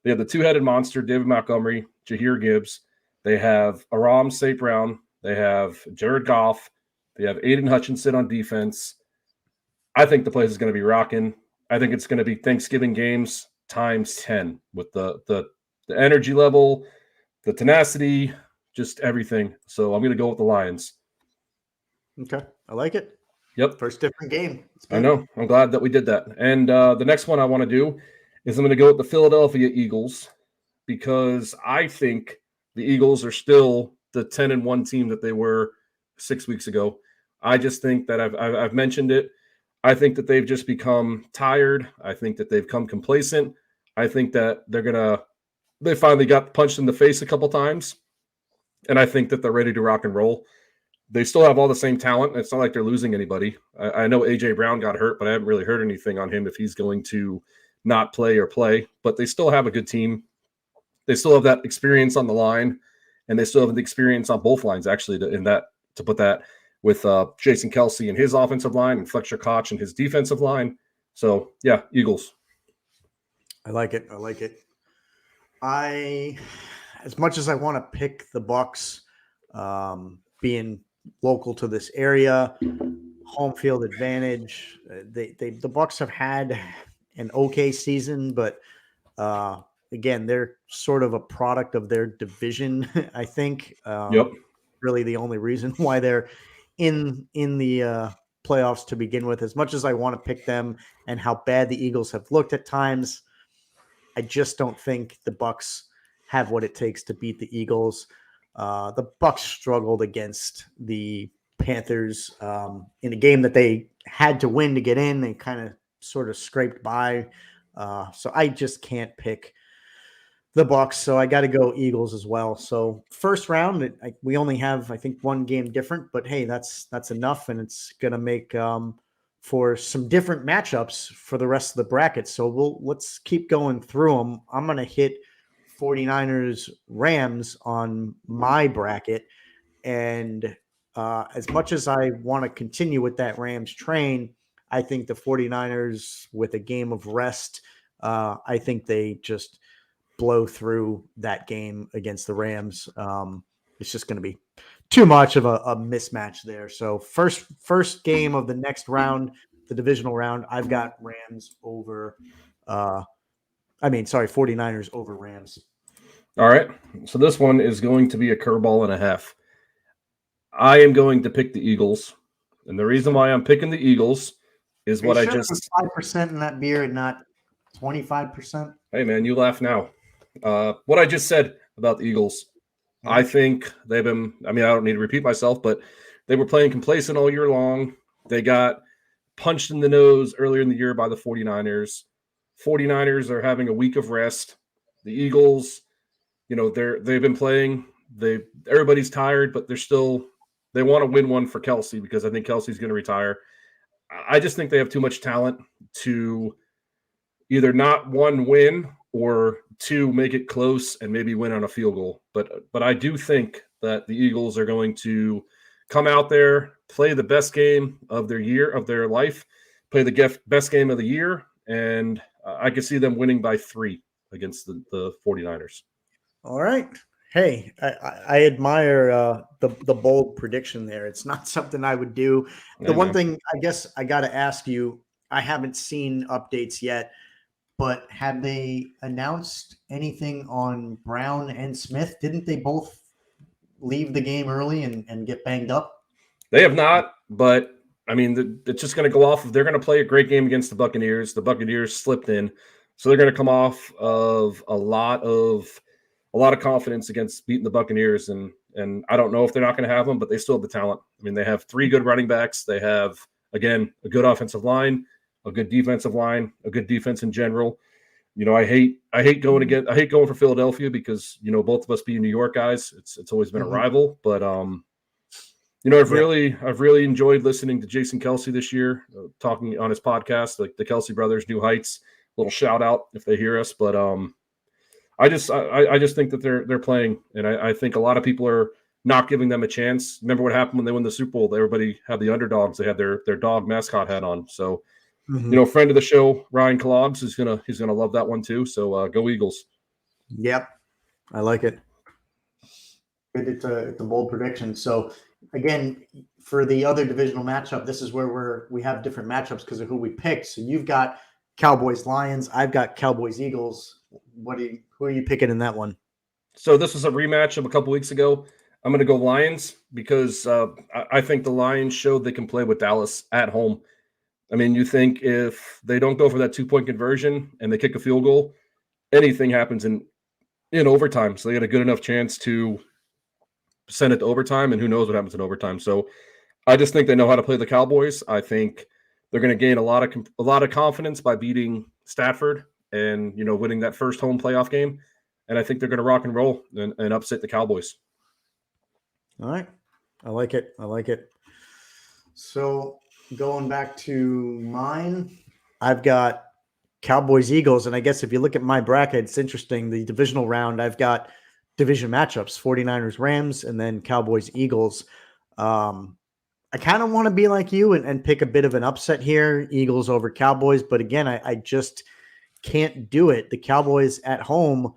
Speaker 2: They have the two-headed monster, David Montgomery, Jahir Gibbs. They have Aram St. Brown. They have Jared Goff. They have Aiden Hutchinson on defense. I think the place is going to be rocking. I think it's going to be Thanksgiving games times 10 with the energy level, the tenacity, just everything. So I'm going to go with the Lions.
Speaker 1: Okay. I like it.
Speaker 2: Yep.
Speaker 1: First different game.
Speaker 2: I know. I'm glad that we did that. And the next one I want to do is I'm going to go with the Philadelphia Eagles because I think the Eagles are still the 10-1 team that they were 6 weeks ago. I just think that I've mentioned it. I think that they've just become tired. I think that they've become complacent. I think that they finally got punched in the face a couple times. And I think that they're ready to rock and roll. They still have all the same talent. It's not like they're losing anybody. I know A.J. Brown got hurt, but I haven't really heard anything on him if he's going to not play or play. But they still have a good team. They still have that experience on the line, and they still have the experience on both lines, actually, to put that with Jason Kelsey and his offensive line and Fletcher Koch and his defensive line. So, yeah, Eagles.
Speaker 1: I like it. As much as I want to pick the Bucs, being local to this area, home field advantage. The Bucs have had an okay season, but again, they're sort of a product of their division. I think.
Speaker 2: Yep.
Speaker 1: Really, the only reason why they're in the playoffs to begin with. As much as I want to pick them, and how bad the Eagles have looked at times, I just don't think the Bucs have what it takes to beat the Eagles. The Bucs struggled against the Panthers in a game that they had to win to get in. They kind of sort of scraped by. So I just can't pick the Bucs. So I got to go Eagles as well. So first round, we only have, I think, one game different, but hey, that's enough. And it's going to make for some different matchups for the rest of the bracket. So let's keep going through them. I'm going to hit 49ers Rams on my bracket. And as much as I want to continue with that Rams train, I think the 49ers, with a game of rest, I think they just blow through that game against the Rams. It's just going to be too much of a mismatch there. So first game of the next round, the divisional round, I've got Rams over 49ers over Rams.
Speaker 2: All right. So this one is going to be a curveball and a half. I am going to pick the Eagles. And the reason why I'm picking the Eagles is what I just
Speaker 1: 5% in that beer and not 25%.
Speaker 2: Hey man, you laugh now. What I just said about the Eagles, I think they've been, I don't need to repeat myself, but they were playing complacent all year long. They got punched in the nose earlier in the year by the 49ers. 49ers are having a week of rest. The Eagles, they've been playing. Everybody's tired, but they want to win one for Kelsey because I think Kelsey's going to retire. I just think they have too much talent to either not one win or two make it close and maybe win on a field goal. But I do think that the Eagles are going to come out there, play the best game of their life, play the best game of the year, and I could see them winning by 3 against the 49ers.
Speaker 1: All right. Hey, I admire the bold prediction there. It's not something I would do. The one thing I guess I got to ask you, I haven't seen updates yet, but have they announced anything on Brown and Smith? Didn't they both leave the game early and get banged up?
Speaker 2: They have not, but I mean, it's just going to go off of they're going to play a great game against the Buccaneers. The Buccaneers slipped in, so they're going to come off of a lot of confidence against beating the Buccaneers, and I don't know if they're not going to have them, but they still have the talent. I mean, they have 3 good running backs. They have, again, a good offensive line, a good defensive line, a good defense in general. I hate going for Philadelphia because both of us being New York guys, it's always been a rival. But I've really enjoyed listening to Jason Kelsey this year, talking on his podcast, like the Kelsey brothers, New Heights. Little shout out if they hear us, but I just think that they're playing, and I think a lot of people are not giving them a chance. Remember what happened when they won the Super Bowl? Everybody had the underdogs. They had their dog mascot hat on. So, friend of the show, Ryan Clogs, he's gonna love that one too. So go Eagles.
Speaker 1: Yep, I like it. It's a bold prediction. So again, for the other divisional matchup, this is where we have different matchups because of who we picked. So you've got Cowboys Lions. I've got Cowboys Eagles. Who are you picking in that one?
Speaker 2: So this was a rematch of a couple weeks ago. I'm going to go Lions because I think the Lions showed they can play with Dallas at home. I mean, you think if they don't go for that 2-point conversion and they kick a field goal, anything happens in overtime. So they had a good enough chance to send it to overtime, and who knows what happens in overtime. So I just think they know how to play the Cowboys. I think they're going to gain a lot of confidence by beating Stafford and winning that first home playoff game. And I think they're going to rock and roll and upset the Cowboys.
Speaker 1: All right. I like it. So going back to mine, I've got Cowboys Eagles. And I guess if you look at my bracket, it's interesting. The divisional round, I've got division matchups, 49ers Rams, and then Cowboys Eagles. I kind of want to be like you and pick a bit of an upset here, Eagles over Cowboys. But again, I just can't do it. The Cowboys at home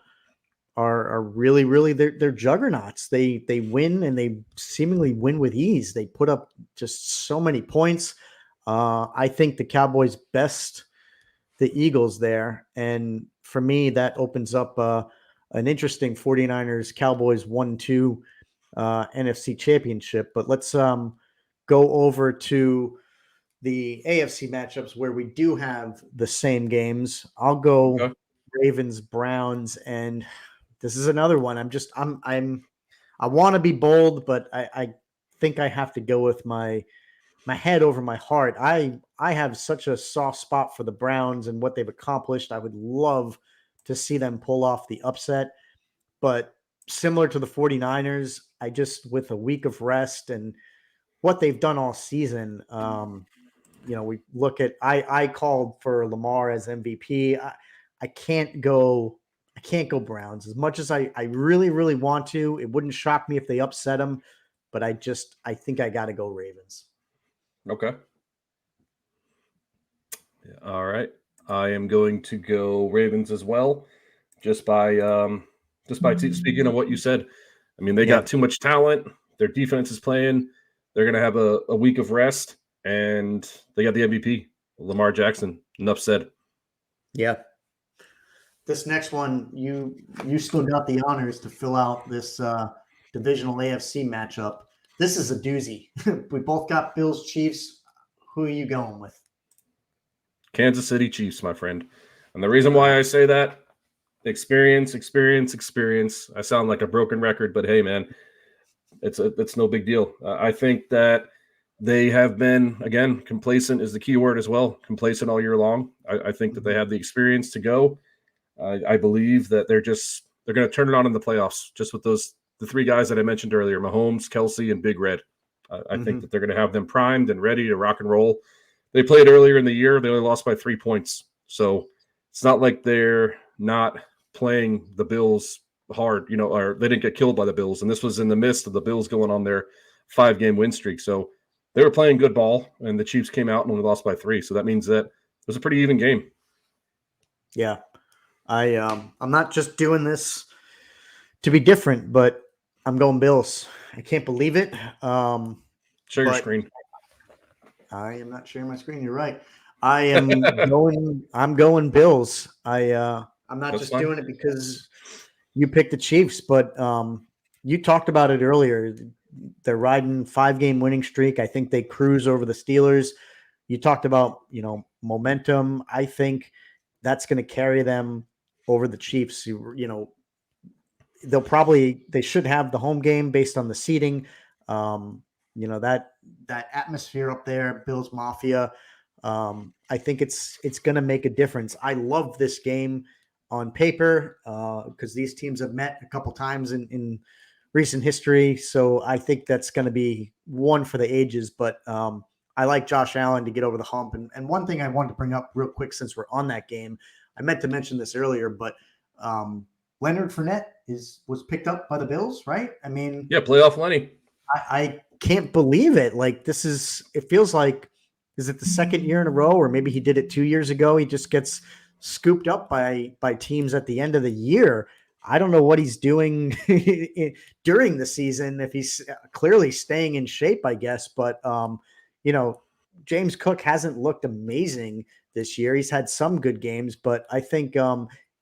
Speaker 1: are really, really they're juggernauts. They win, and they seemingly win with ease. They put up just so many points. I think the Cowboys best the Eagles there, and for me that opens up an interesting 49ers Cowboys 1-2 NFC Championship. But let's go over to the AFC matchups where we do have the same games. I'll go Ravens, Browns, and this is another one. I want to be bold, but I think I have to go with my head over my heart. I have such a soft spot for the Browns and what they've accomplished. I would love to see them pull off the upset, but similar to the 49ers, with a week of rest and what they've done all season, we look at, I called for Lamar as MVP. I can't go Browns as much as I really, really want to. It wouldn't shock me if they upset them, but I think I got to go Ravens.
Speaker 2: Okay. Yeah, all right. I am going to go Ravens as well, just by speaking of what you said. I mean, they got too much talent. Their defense is playing. They're going to have a week of rest, and they got the MVP, Lamar Jackson. Enough said.
Speaker 1: Yeah. This next one, you still got the honors to fill out this divisional AFC matchup. This is a doozy. We both got Bills, Chiefs. Who are you going with?
Speaker 2: Kansas City Chiefs, my friend. And the reason why I say that, experience. I sound like a broken record, but hey, man, It's no big deal. I think that they have been, again, complacent is the key word as well. Complacent all year long. I think that they have the experience to go. I believe that they're going to turn it on in the playoffs, just with the three guys that I mentioned earlier: Mahomes, Kelsey, and Big Red. I think that they're going to have them primed and ready to rock and roll. They played earlier in the year. They only lost by 3 points. So it's not like they're not playing the Bills hard, or they didn't get killed by the Bills. And this was in the midst of the Bills going on their 5-game win streak. So they were playing good ball, and the Chiefs came out and only lost by 3. So that means that it was a pretty even game.
Speaker 1: Yeah. I'm not just doing this to be different, but I'm going Bills. I can't believe it.
Speaker 2: Share your screen.
Speaker 1: I am not sharing my screen. You're right. I am going Bills. I'm not
Speaker 2: That's
Speaker 1: just
Speaker 2: fine.
Speaker 1: doing it because you picked the Chiefs, but you talked about it earlier. They're riding 5-game winning streak. I think they cruise over the Steelers. You talked about, momentum. I think that's going to carry them over the Chiefs. They should have the home game based on the seeding. That atmosphere up there, Bills Mafia. I think it's going to make a difference. I love this game on paper because these teams have met a couple times in recent history. So I think that's going to be one for the ages. But I like Josh Allen to get over the hump. And one thing I wanted to bring up real quick since we're on that game, I meant to mention this earlier, but Leonard Fournette was picked up by the Bills, right? I mean,
Speaker 2: yeah, playoff Lenny.
Speaker 1: I can't believe it. Like it feels like, is it the second year in a row, or maybe he did it 2 years ago? He just gets scooped up by teams at the end of the year. I don't know what he's doing during the season, if he's clearly staying in shape, I guess. But, James Cook hasn't looked amazing this year. He's had some good games, but I think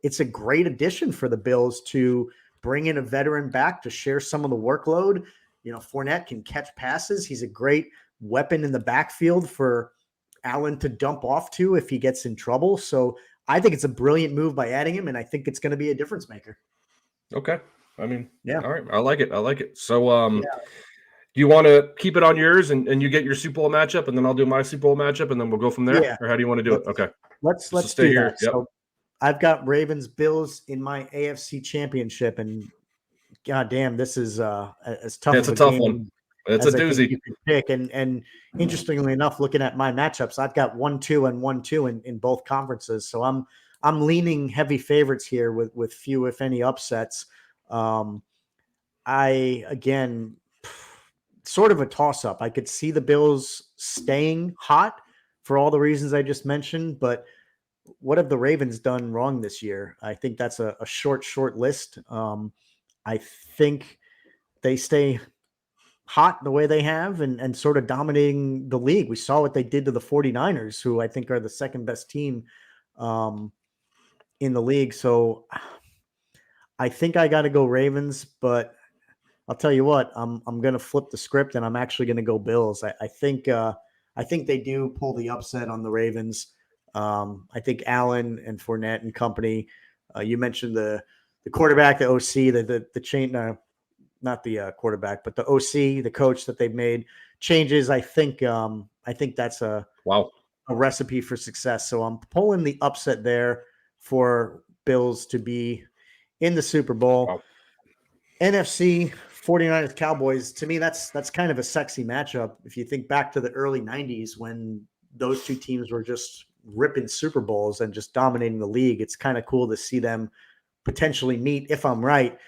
Speaker 1: it's a great addition for the Bills to bring in a veteran back to share some of the workload. Fournette can catch passes. He's a great weapon in the backfield for Allen to dump off to if he gets in trouble. So I think it's a brilliant move by adding him, and I think it's going to be a difference maker.
Speaker 2: Okay. I mean,
Speaker 1: yeah.
Speaker 2: All right. I like it. So do you want to keep it on yours and you get your Super Bowl matchup, and then I'll do my Super Bowl matchup, and then we'll go from there?
Speaker 1: Yeah.
Speaker 2: Or how do you want to do it? Okay.
Speaker 1: Let's
Speaker 2: stay
Speaker 1: do
Speaker 2: here.
Speaker 1: that.
Speaker 2: Yep.
Speaker 1: So I've got Ravens Bills in my AFC Championship, and God damn, this is as tough.
Speaker 2: It's
Speaker 1: of
Speaker 2: a tough
Speaker 1: game
Speaker 2: one. It's
Speaker 1: as
Speaker 2: a
Speaker 1: I
Speaker 2: doozy.
Speaker 1: think you could pick. And interestingly enough, looking at my matchups, I've got 1-2 and 1-2 in both conferences. So I'm leaning heavy favorites here with few, if any, upsets. Again, sort of a toss up. I could see the Bills staying hot for all the reasons I just mentioned, but what have the Ravens done wrong this year? I think that's a short list. I think they stay hot the way they have and sort of dominating the league. We saw what they did to the 49ers, who I think are the second best team in the league. So I think I got to go Ravens, but I'll tell you what, I'm going to flip the script and I'm actually going to go Bills. I think they do pull the upset on the Ravens. I think Allen and Fournette and company. You mentioned the quarterback, the OC, the chain, not the quarterback, but the OC, the coach that they've made changes. I think that's a recipe for success. So I'm pulling the upset there for Bills to be in the Super Bowl.
Speaker 2: Wow.
Speaker 1: NFC 49ers Cowboys, to me, that's kind of a sexy matchup. If you think back to the early 90s when those two teams were just ripping Super Bowls and just dominating the league, it's kind of cool to see them potentially meet, if I'm right,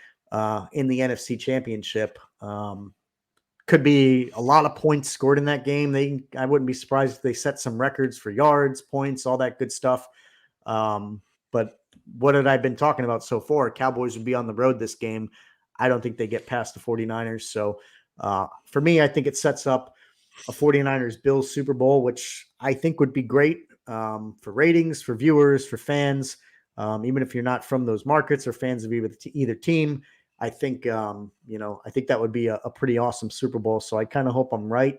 Speaker 1: in the NFC Championship. Could be a lot of points scored in that game. I wouldn't be surprised if they set some records for yards, points, all that good stuff. But what had I been talking about so far? Cowboys would be on the road this game. I don't think they get past the 49ers. So for me, I think it sets up a 49ers-Bills Super Bowl, which I think would be great for ratings, for viewers, for fans. Even if you're not from those markets or fans of either team, I think I think that would be a pretty awesome Super Bowl. So I kind of hope I'm right.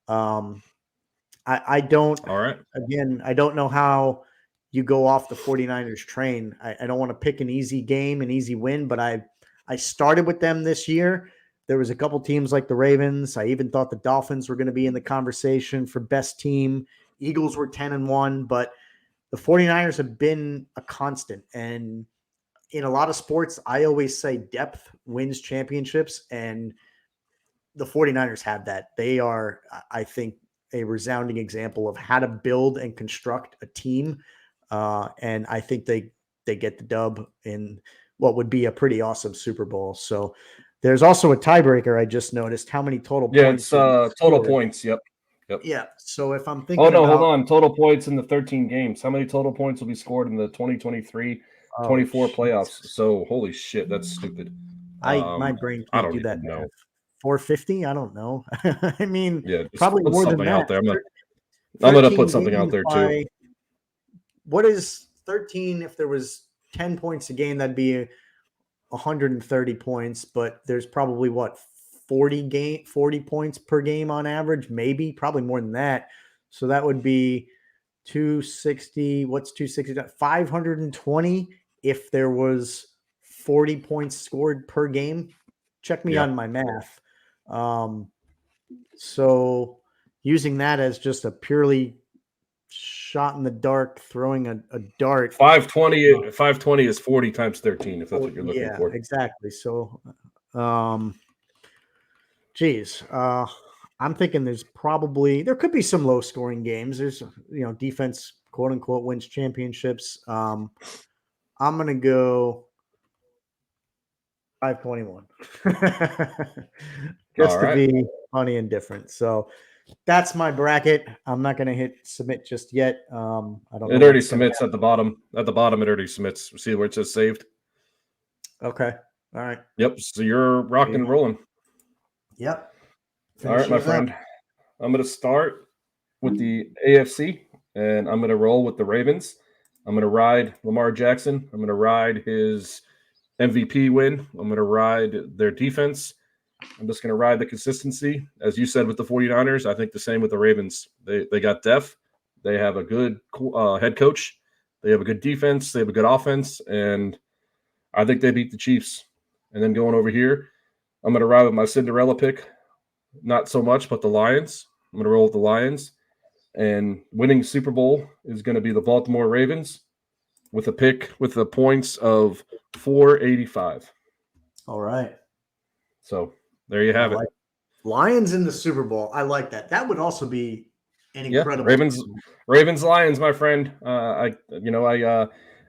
Speaker 1: I don't.
Speaker 2: All right.
Speaker 1: Again, I don't know how you go off the 49ers train. I don't want to pick an easy game, an easy win, but I started with them this year. there was a couple teams like the Ravens. I even thought the Dolphins were going to be in the conversation for best team. Eagles were 10-1, but the 49ers have been a constant. And in a lot of sports, I always say depth wins championships, and the 49ers have that. They are, I think, a resounding example of how to build and construct a team. And I think they get the dub in what would be a pretty awesome Super Bowl. So there's also a tiebreaker. I just noticed how many total
Speaker 2: Yeah,
Speaker 1: points.
Speaker 2: it's total points. Yep.
Speaker 1: Yeah. So if I'm
Speaker 2: Oh
Speaker 1: thinking
Speaker 2: no,
Speaker 1: about,
Speaker 2: hold on. Total points in the 13 games. How many total points will be scored in the 2023-24 playoffs? So holy shit, that's stupid.
Speaker 1: my brain
Speaker 2: I
Speaker 1: can't
Speaker 2: don't
Speaker 1: do that
Speaker 2: even know.
Speaker 1: math. 450? I don't know. I mean,
Speaker 2: Yeah, just
Speaker 1: probably
Speaker 2: put
Speaker 1: more than
Speaker 2: something
Speaker 1: that.
Speaker 2: out there. I'm gonna put something out
Speaker 1: games
Speaker 2: there too.
Speaker 1: What is 13? If there was 10 points a game, that'd be 130 points, but there's probably 40 points per game on average, maybe, probably more than that. So that would be 260. What's 260? 520 if there was 40 points scored per game. Check me on my math. So using that as just a purely shot in the dark, throwing a dart.
Speaker 2: 520 is 40 times 13, if that's what you're looking for.
Speaker 1: Exactly. So, I'm thinking there could be some low scoring games. There's, defense, quote unquote, wins championships. I'm going to go 521 just to be funny and different. So that's my bracket. I'm not going to hit submit just yet. I don't know.
Speaker 2: It already submits at the bottom. At the bottom, it already submits. See where it says saved?
Speaker 1: Okay. All right.
Speaker 2: Yep. So you're rocking and rolling.
Speaker 1: Yep.
Speaker 2: All right, my friend. I'm going to start with the AFC, and I'm going to roll with the Ravens. I'm going to ride Lamar Jackson. I'm going to ride his MVP win. I'm going to ride their defense. I'm just going to ride the consistency. As you said with the 49ers, I think the same with the Ravens. They got depth. They have a good head coach. They have a good defense. They have a good offense. And I think they beat the Chiefs. And then going over here, I'm going to ride with my Cinderella pick. Not so much, but the Lions. I'm going to roll with the Lions. And winning Super Bowl is going to be the Baltimore Ravens with a pick with the points of 485.
Speaker 1: All right.
Speaker 2: So there you have it.
Speaker 1: Lions in the Super Bowl. I like that. That would also be an incredible
Speaker 2: Ravens Lions, my friend. I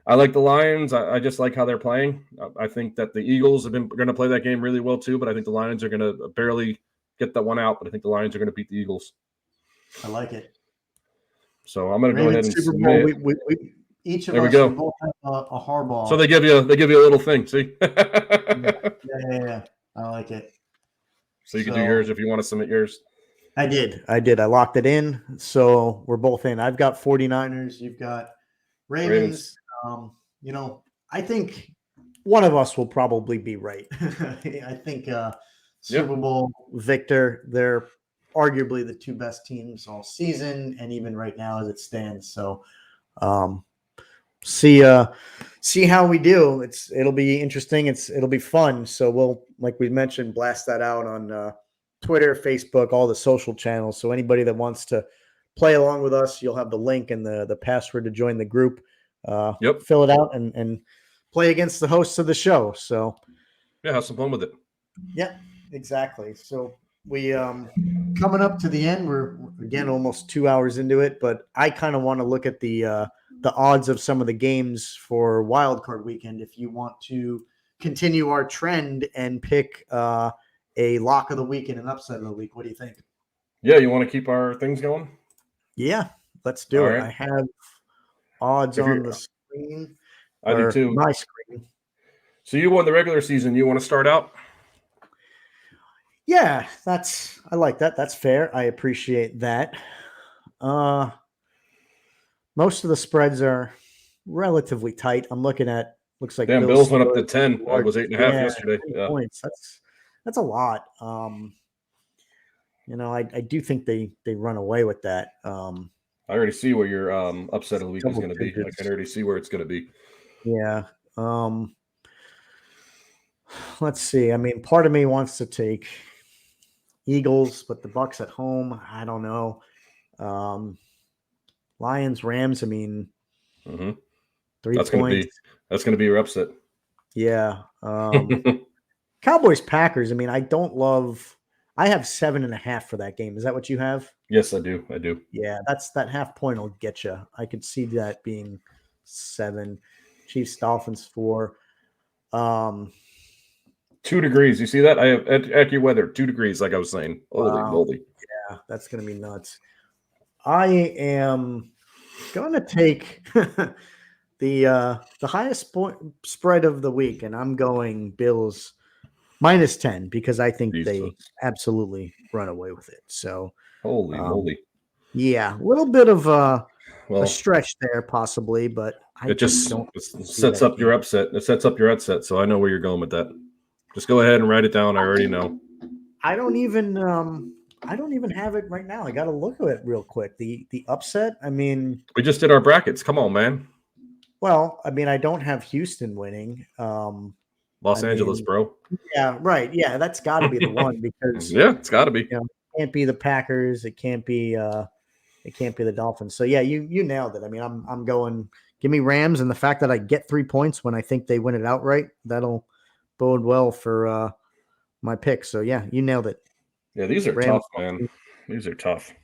Speaker 2: like the Lions. I just like how they're playing. I think that the Eagles have been going to play that game really well too, but I think the Lions are going to barely get that one out. But I think the Lions are going to beat the Eagles.
Speaker 1: I like it.
Speaker 2: So I'm going to go ahead and
Speaker 1: Super
Speaker 2: submit.
Speaker 1: Bowl. We each of
Speaker 2: there
Speaker 1: us
Speaker 2: we go.
Speaker 1: both have a hardball.
Speaker 2: So they give you a little thing. See?
Speaker 1: Yeah. I like it.
Speaker 2: So you can do yours if you want to submit yours.
Speaker 1: I did. I locked it in. So we're both in. I've got 49ers. You've got Ravens. I think one of us will probably be right. I think Super Bowl victor, they're arguably the two best teams all season and even right now as it stands. So see how we do. It'll be interesting. It'll be fun. So we'll, like we mentioned, blast that out on Twitter, Facebook, all the social channels. So anybody that wants to play along with us, you'll have the link and the password to join the group. Fill it out and play against the hosts of the show. So
Speaker 2: yeah, have some fun with it.
Speaker 1: Yeah, exactly. So we coming up to the end. We're again almost 2 hours into it, but I kind of want to look at the odds of some of the games for Wild Card Weekend. If you want to continue our trend and pick a lock of the week and an upset of the week, what do you think?
Speaker 2: Yeah, you want to keep our things going?
Speaker 1: Yeah, let's do it.
Speaker 2: Right.
Speaker 1: I have odds on the screen.
Speaker 2: I do too.
Speaker 1: My screen.
Speaker 2: So you won the regular season. You want to start out?
Speaker 1: Yeah, I like that. That's fair. I appreciate that. Most of the spreads are relatively tight. I'm looking at, looks like
Speaker 2: Bills went up to 10. I was 8.5 yesterday. Yeah.
Speaker 1: Points. That's a lot. I do think they run away with that.
Speaker 2: I already see where your upset of the week is going to be. I can already see where it's going to be.
Speaker 1: Yeah. Let's see. I mean, part of me wants to take Eagles, but the Bucks at home, I don't know. Lions, Rams, I mean,
Speaker 2: Hmm.
Speaker 1: 3 points.
Speaker 2: That's gonna be your upset.
Speaker 1: Yeah. Cowboys, Packers. I mean, I have 7.5 for that game. Is that what you have?
Speaker 2: Yes, I do. I do.
Speaker 1: Yeah, that half point will get you. I could see that being 7. Chiefs, Dolphins 4.
Speaker 2: 2 degrees. You see that? I have AccuWeather 2 degrees, like I was saying. Holy
Speaker 1: Wow.
Speaker 2: moly!
Speaker 1: Yeah, that's gonna be nuts. I am gonna take the highest point spread of the week, and I'm going Bills -10 because I think they
Speaker 2: Jesus.
Speaker 1: absolutely run away with it. So,
Speaker 2: Holy
Speaker 1: um,
Speaker 2: moly!
Speaker 1: yeah, a little bit of a
Speaker 2: Well,
Speaker 1: stretch there, possibly, but I
Speaker 2: it
Speaker 1: just
Speaker 2: just
Speaker 1: don't see
Speaker 2: sets
Speaker 1: that
Speaker 2: up
Speaker 1: game.
Speaker 2: your upset. It sets up your upset. So I know where you're going with that. Just go ahead and write it down. I already know.
Speaker 1: I don't even have it right now. I got to look at it real quick. The upset. I mean,
Speaker 2: We just did our brackets. Come on, man.
Speaker 1: well, I mean, I don't have Houston winning. I
Speaker 2: Los Angeles,
Speaker 1: mean,
Speaker 2: bro.
Speaker 1: yeah, right. Yeah, that's got to be the one because
Speaker 2: Yeah, it's got to be.
Speaker 1: it can't be the Packers. It can't be the Dolphins. So yeah, you nailed it. I mean, I'm going. Give me Rams, and the fact that I get 3 points when I think they win it outright, that'll bode well for my pick. So yeah, you nailed it.
Speaker 2: Yeah, these are
Speaker 1: Rams.
Speaker 2: tough, man. These are tough.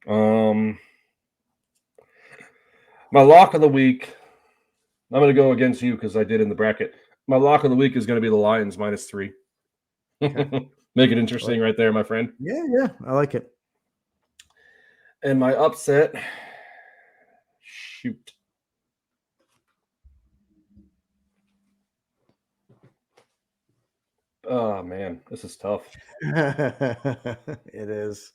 Speaker 2: My lock of the week. I'm going to go against you because I did in the bracket. My lock of the week is going to be the Lions -3.
Speaker 1: Okay.
Speaker 2: Make it interesting right there, my friend.
Speaker 1: Yeah, I like it.
Speaker 2: And my upset. Shoot. Oh man, this is tough.
Speaker 1: It is.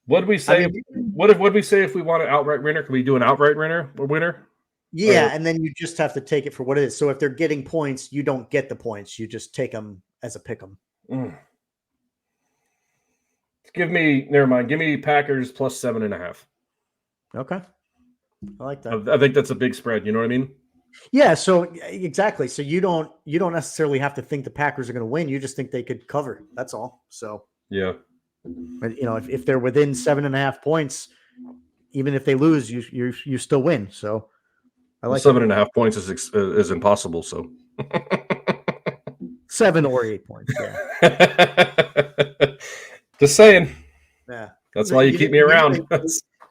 Speaker 2: What did we
Speaker 1: I
Speaker 2: say?
Speaker 1: mean,
Speaker 2: What did we say if we want an outright winner? Can we do an outright winner or winner?
Speaker 1: yeah, and then you just have to take it for what it is. So if they're getting points, you don't get the points. You just take them as a pick 'em.
Speaker 2: Never mind. Give me Packers +7.5.
Speaker 1: Okay, I like that.
Speaker 2: I think that's a big spread. You know what I mean?
Speaker 1: Yeah, so exactly. So you don't necessarily have to think the Packers are going to win. You just think they could cover. That's all. So
Speaker 2: Yeah.
Speaker 1: if they're within 7.5 points, even if they lose, you still win. So I like
Speaker 2: 7.5 points is impossible. So
Speaker 1: 7 or 8 points. Yeah,
Speaker 2: just saying.
Speaker 1: yeah.
Speaker 2: That's why you keep me around.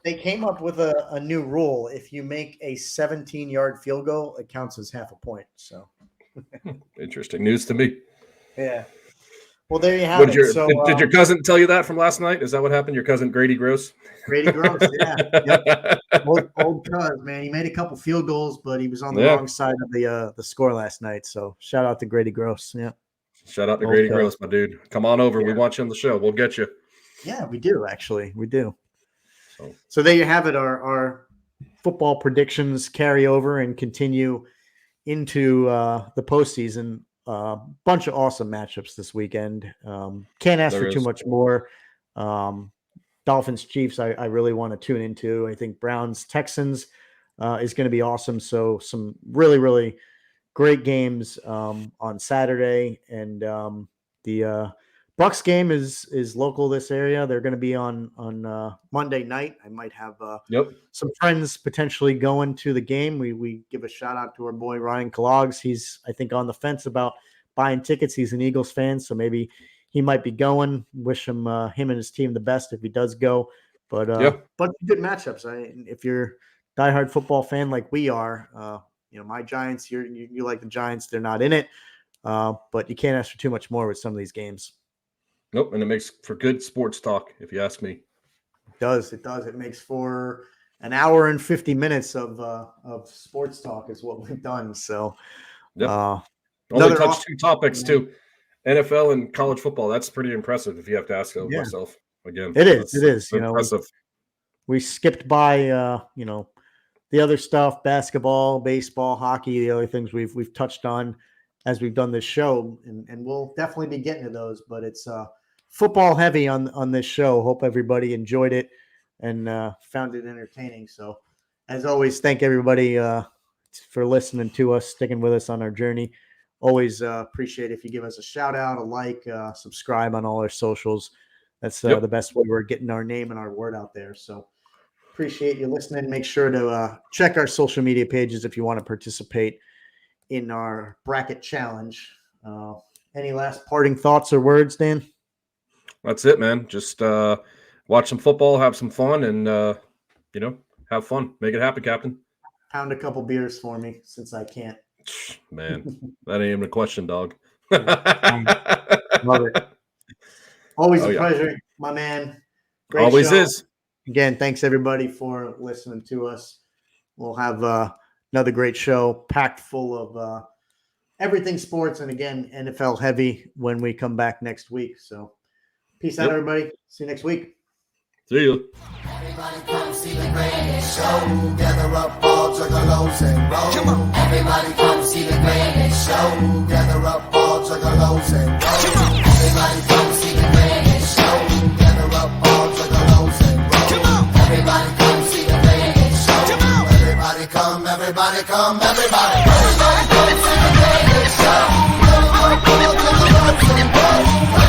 Speaker 1: They came up with a new rule. If you make a 17-yard field goal, it counts as half a point. So
Speaker 2: Interesting news to me.
Speaker 1: yeah. Well, there you have it. So
Speaker 2: Did your cousin tell you that from last night? Is that what happened? Your cousin Grady Gross?
Speaker 1: Grady Gross, yeah. Yep. Old cuz, man. He made a couple field goals, but he was on the wrong side of the score last night. So shout out to Grady Gross. Yeah.
Speaker 2: Shout out to
Speaker 1: Old
Speaker 2: Grady
Speaker 1: cuz.
Speaker 2: Gross, my dude. Come on over.
Speaker 1: Yeah.
Speaker 2: We want you on the show. We'll get you.
Speaker 1: Yeah, we do actually. We do. So there you have it. Our football predictions carry over and continue into the postseason. Bunch of awesome matchups this weekend. Can't ask for too much more. Dolphins Chiefs, I really want to tune into. I think Browns Texans is going to be awesome. So some really, really great games on Saturday. And the Bucks game is local this area. They're going to be on Monday night. I might have some friends potentially going to the game. We give a shout out to our boy Ryan Clogs. He's, I think, on the fence about buying tickets. He's an Eagles fan, so maybe he might be going. Wish him and his team the best if he does go. But good matchups. If you're a diehard football fan like we are, my Giants. You like the Giants. They're not in it, but you can't ask for too much more with some of these games.
Speaker 2: Nope, and it makes for good sports talk, if you ask me.
Speaker 1: It does. It makes for an hour and 50 minutes of sports talk is what we've done. So,
Speaker 2: only touched 2 topics too, NFL and college football. That's pretty impressive. If you have to ask myself again,
Speaker 1: it is. It is
Speaker 2: impressive.
Speaker 1: We skipped by the other stuff: basketball, baseball, hockey, the other things we've touched on as we've done this show, and we'll definitely be getting to those. But it's football heavy on this show. Hope everybody enjoyed it and found it entertaining. So, as always, thank everybody for listening to us, sticking with us on our journey. always appreciate if you give us a shout out, a like, subscribe on all our socials. That's the best way we're getting our name and our word out there. So appreciate you listening. Make sure to check our social media pages if you want to participate in our bracket challenge. Any last parting thoughts or words, Dan?
Speaker 2: That's it, man. Just watch some football, have some fun, and have fun. Make it happen, Captain.
Speaker 1: Pound a couple beers for me since I can't.
Speaker 2: Man, that ain't even a question, dog.
Speaker 1: Love it. Always a pleasure, my man. Great
Speaker 2: Always
Speaker 1: show.
Speaker 2: is.
Speaker 1: Again, thanks everybody for listening to us. We'll have another great show packed full of everything sports, and again, NFL heavy when we come back next week. So peace out, everybody. See you next week.
Speaker 2: See you.
Speaker 4: Everybody come see the greatest show. Gather up all juggalos and roll. Everybody come see the greatest show. Gather up all juggalos and roll. Everybody come see the greatest show. Gather up all juggalos and roll. Everybody come see the greatest show. Everybody come, everybody come, everybody. Everybody come see the greatest show. Gather up all juggalos and roll.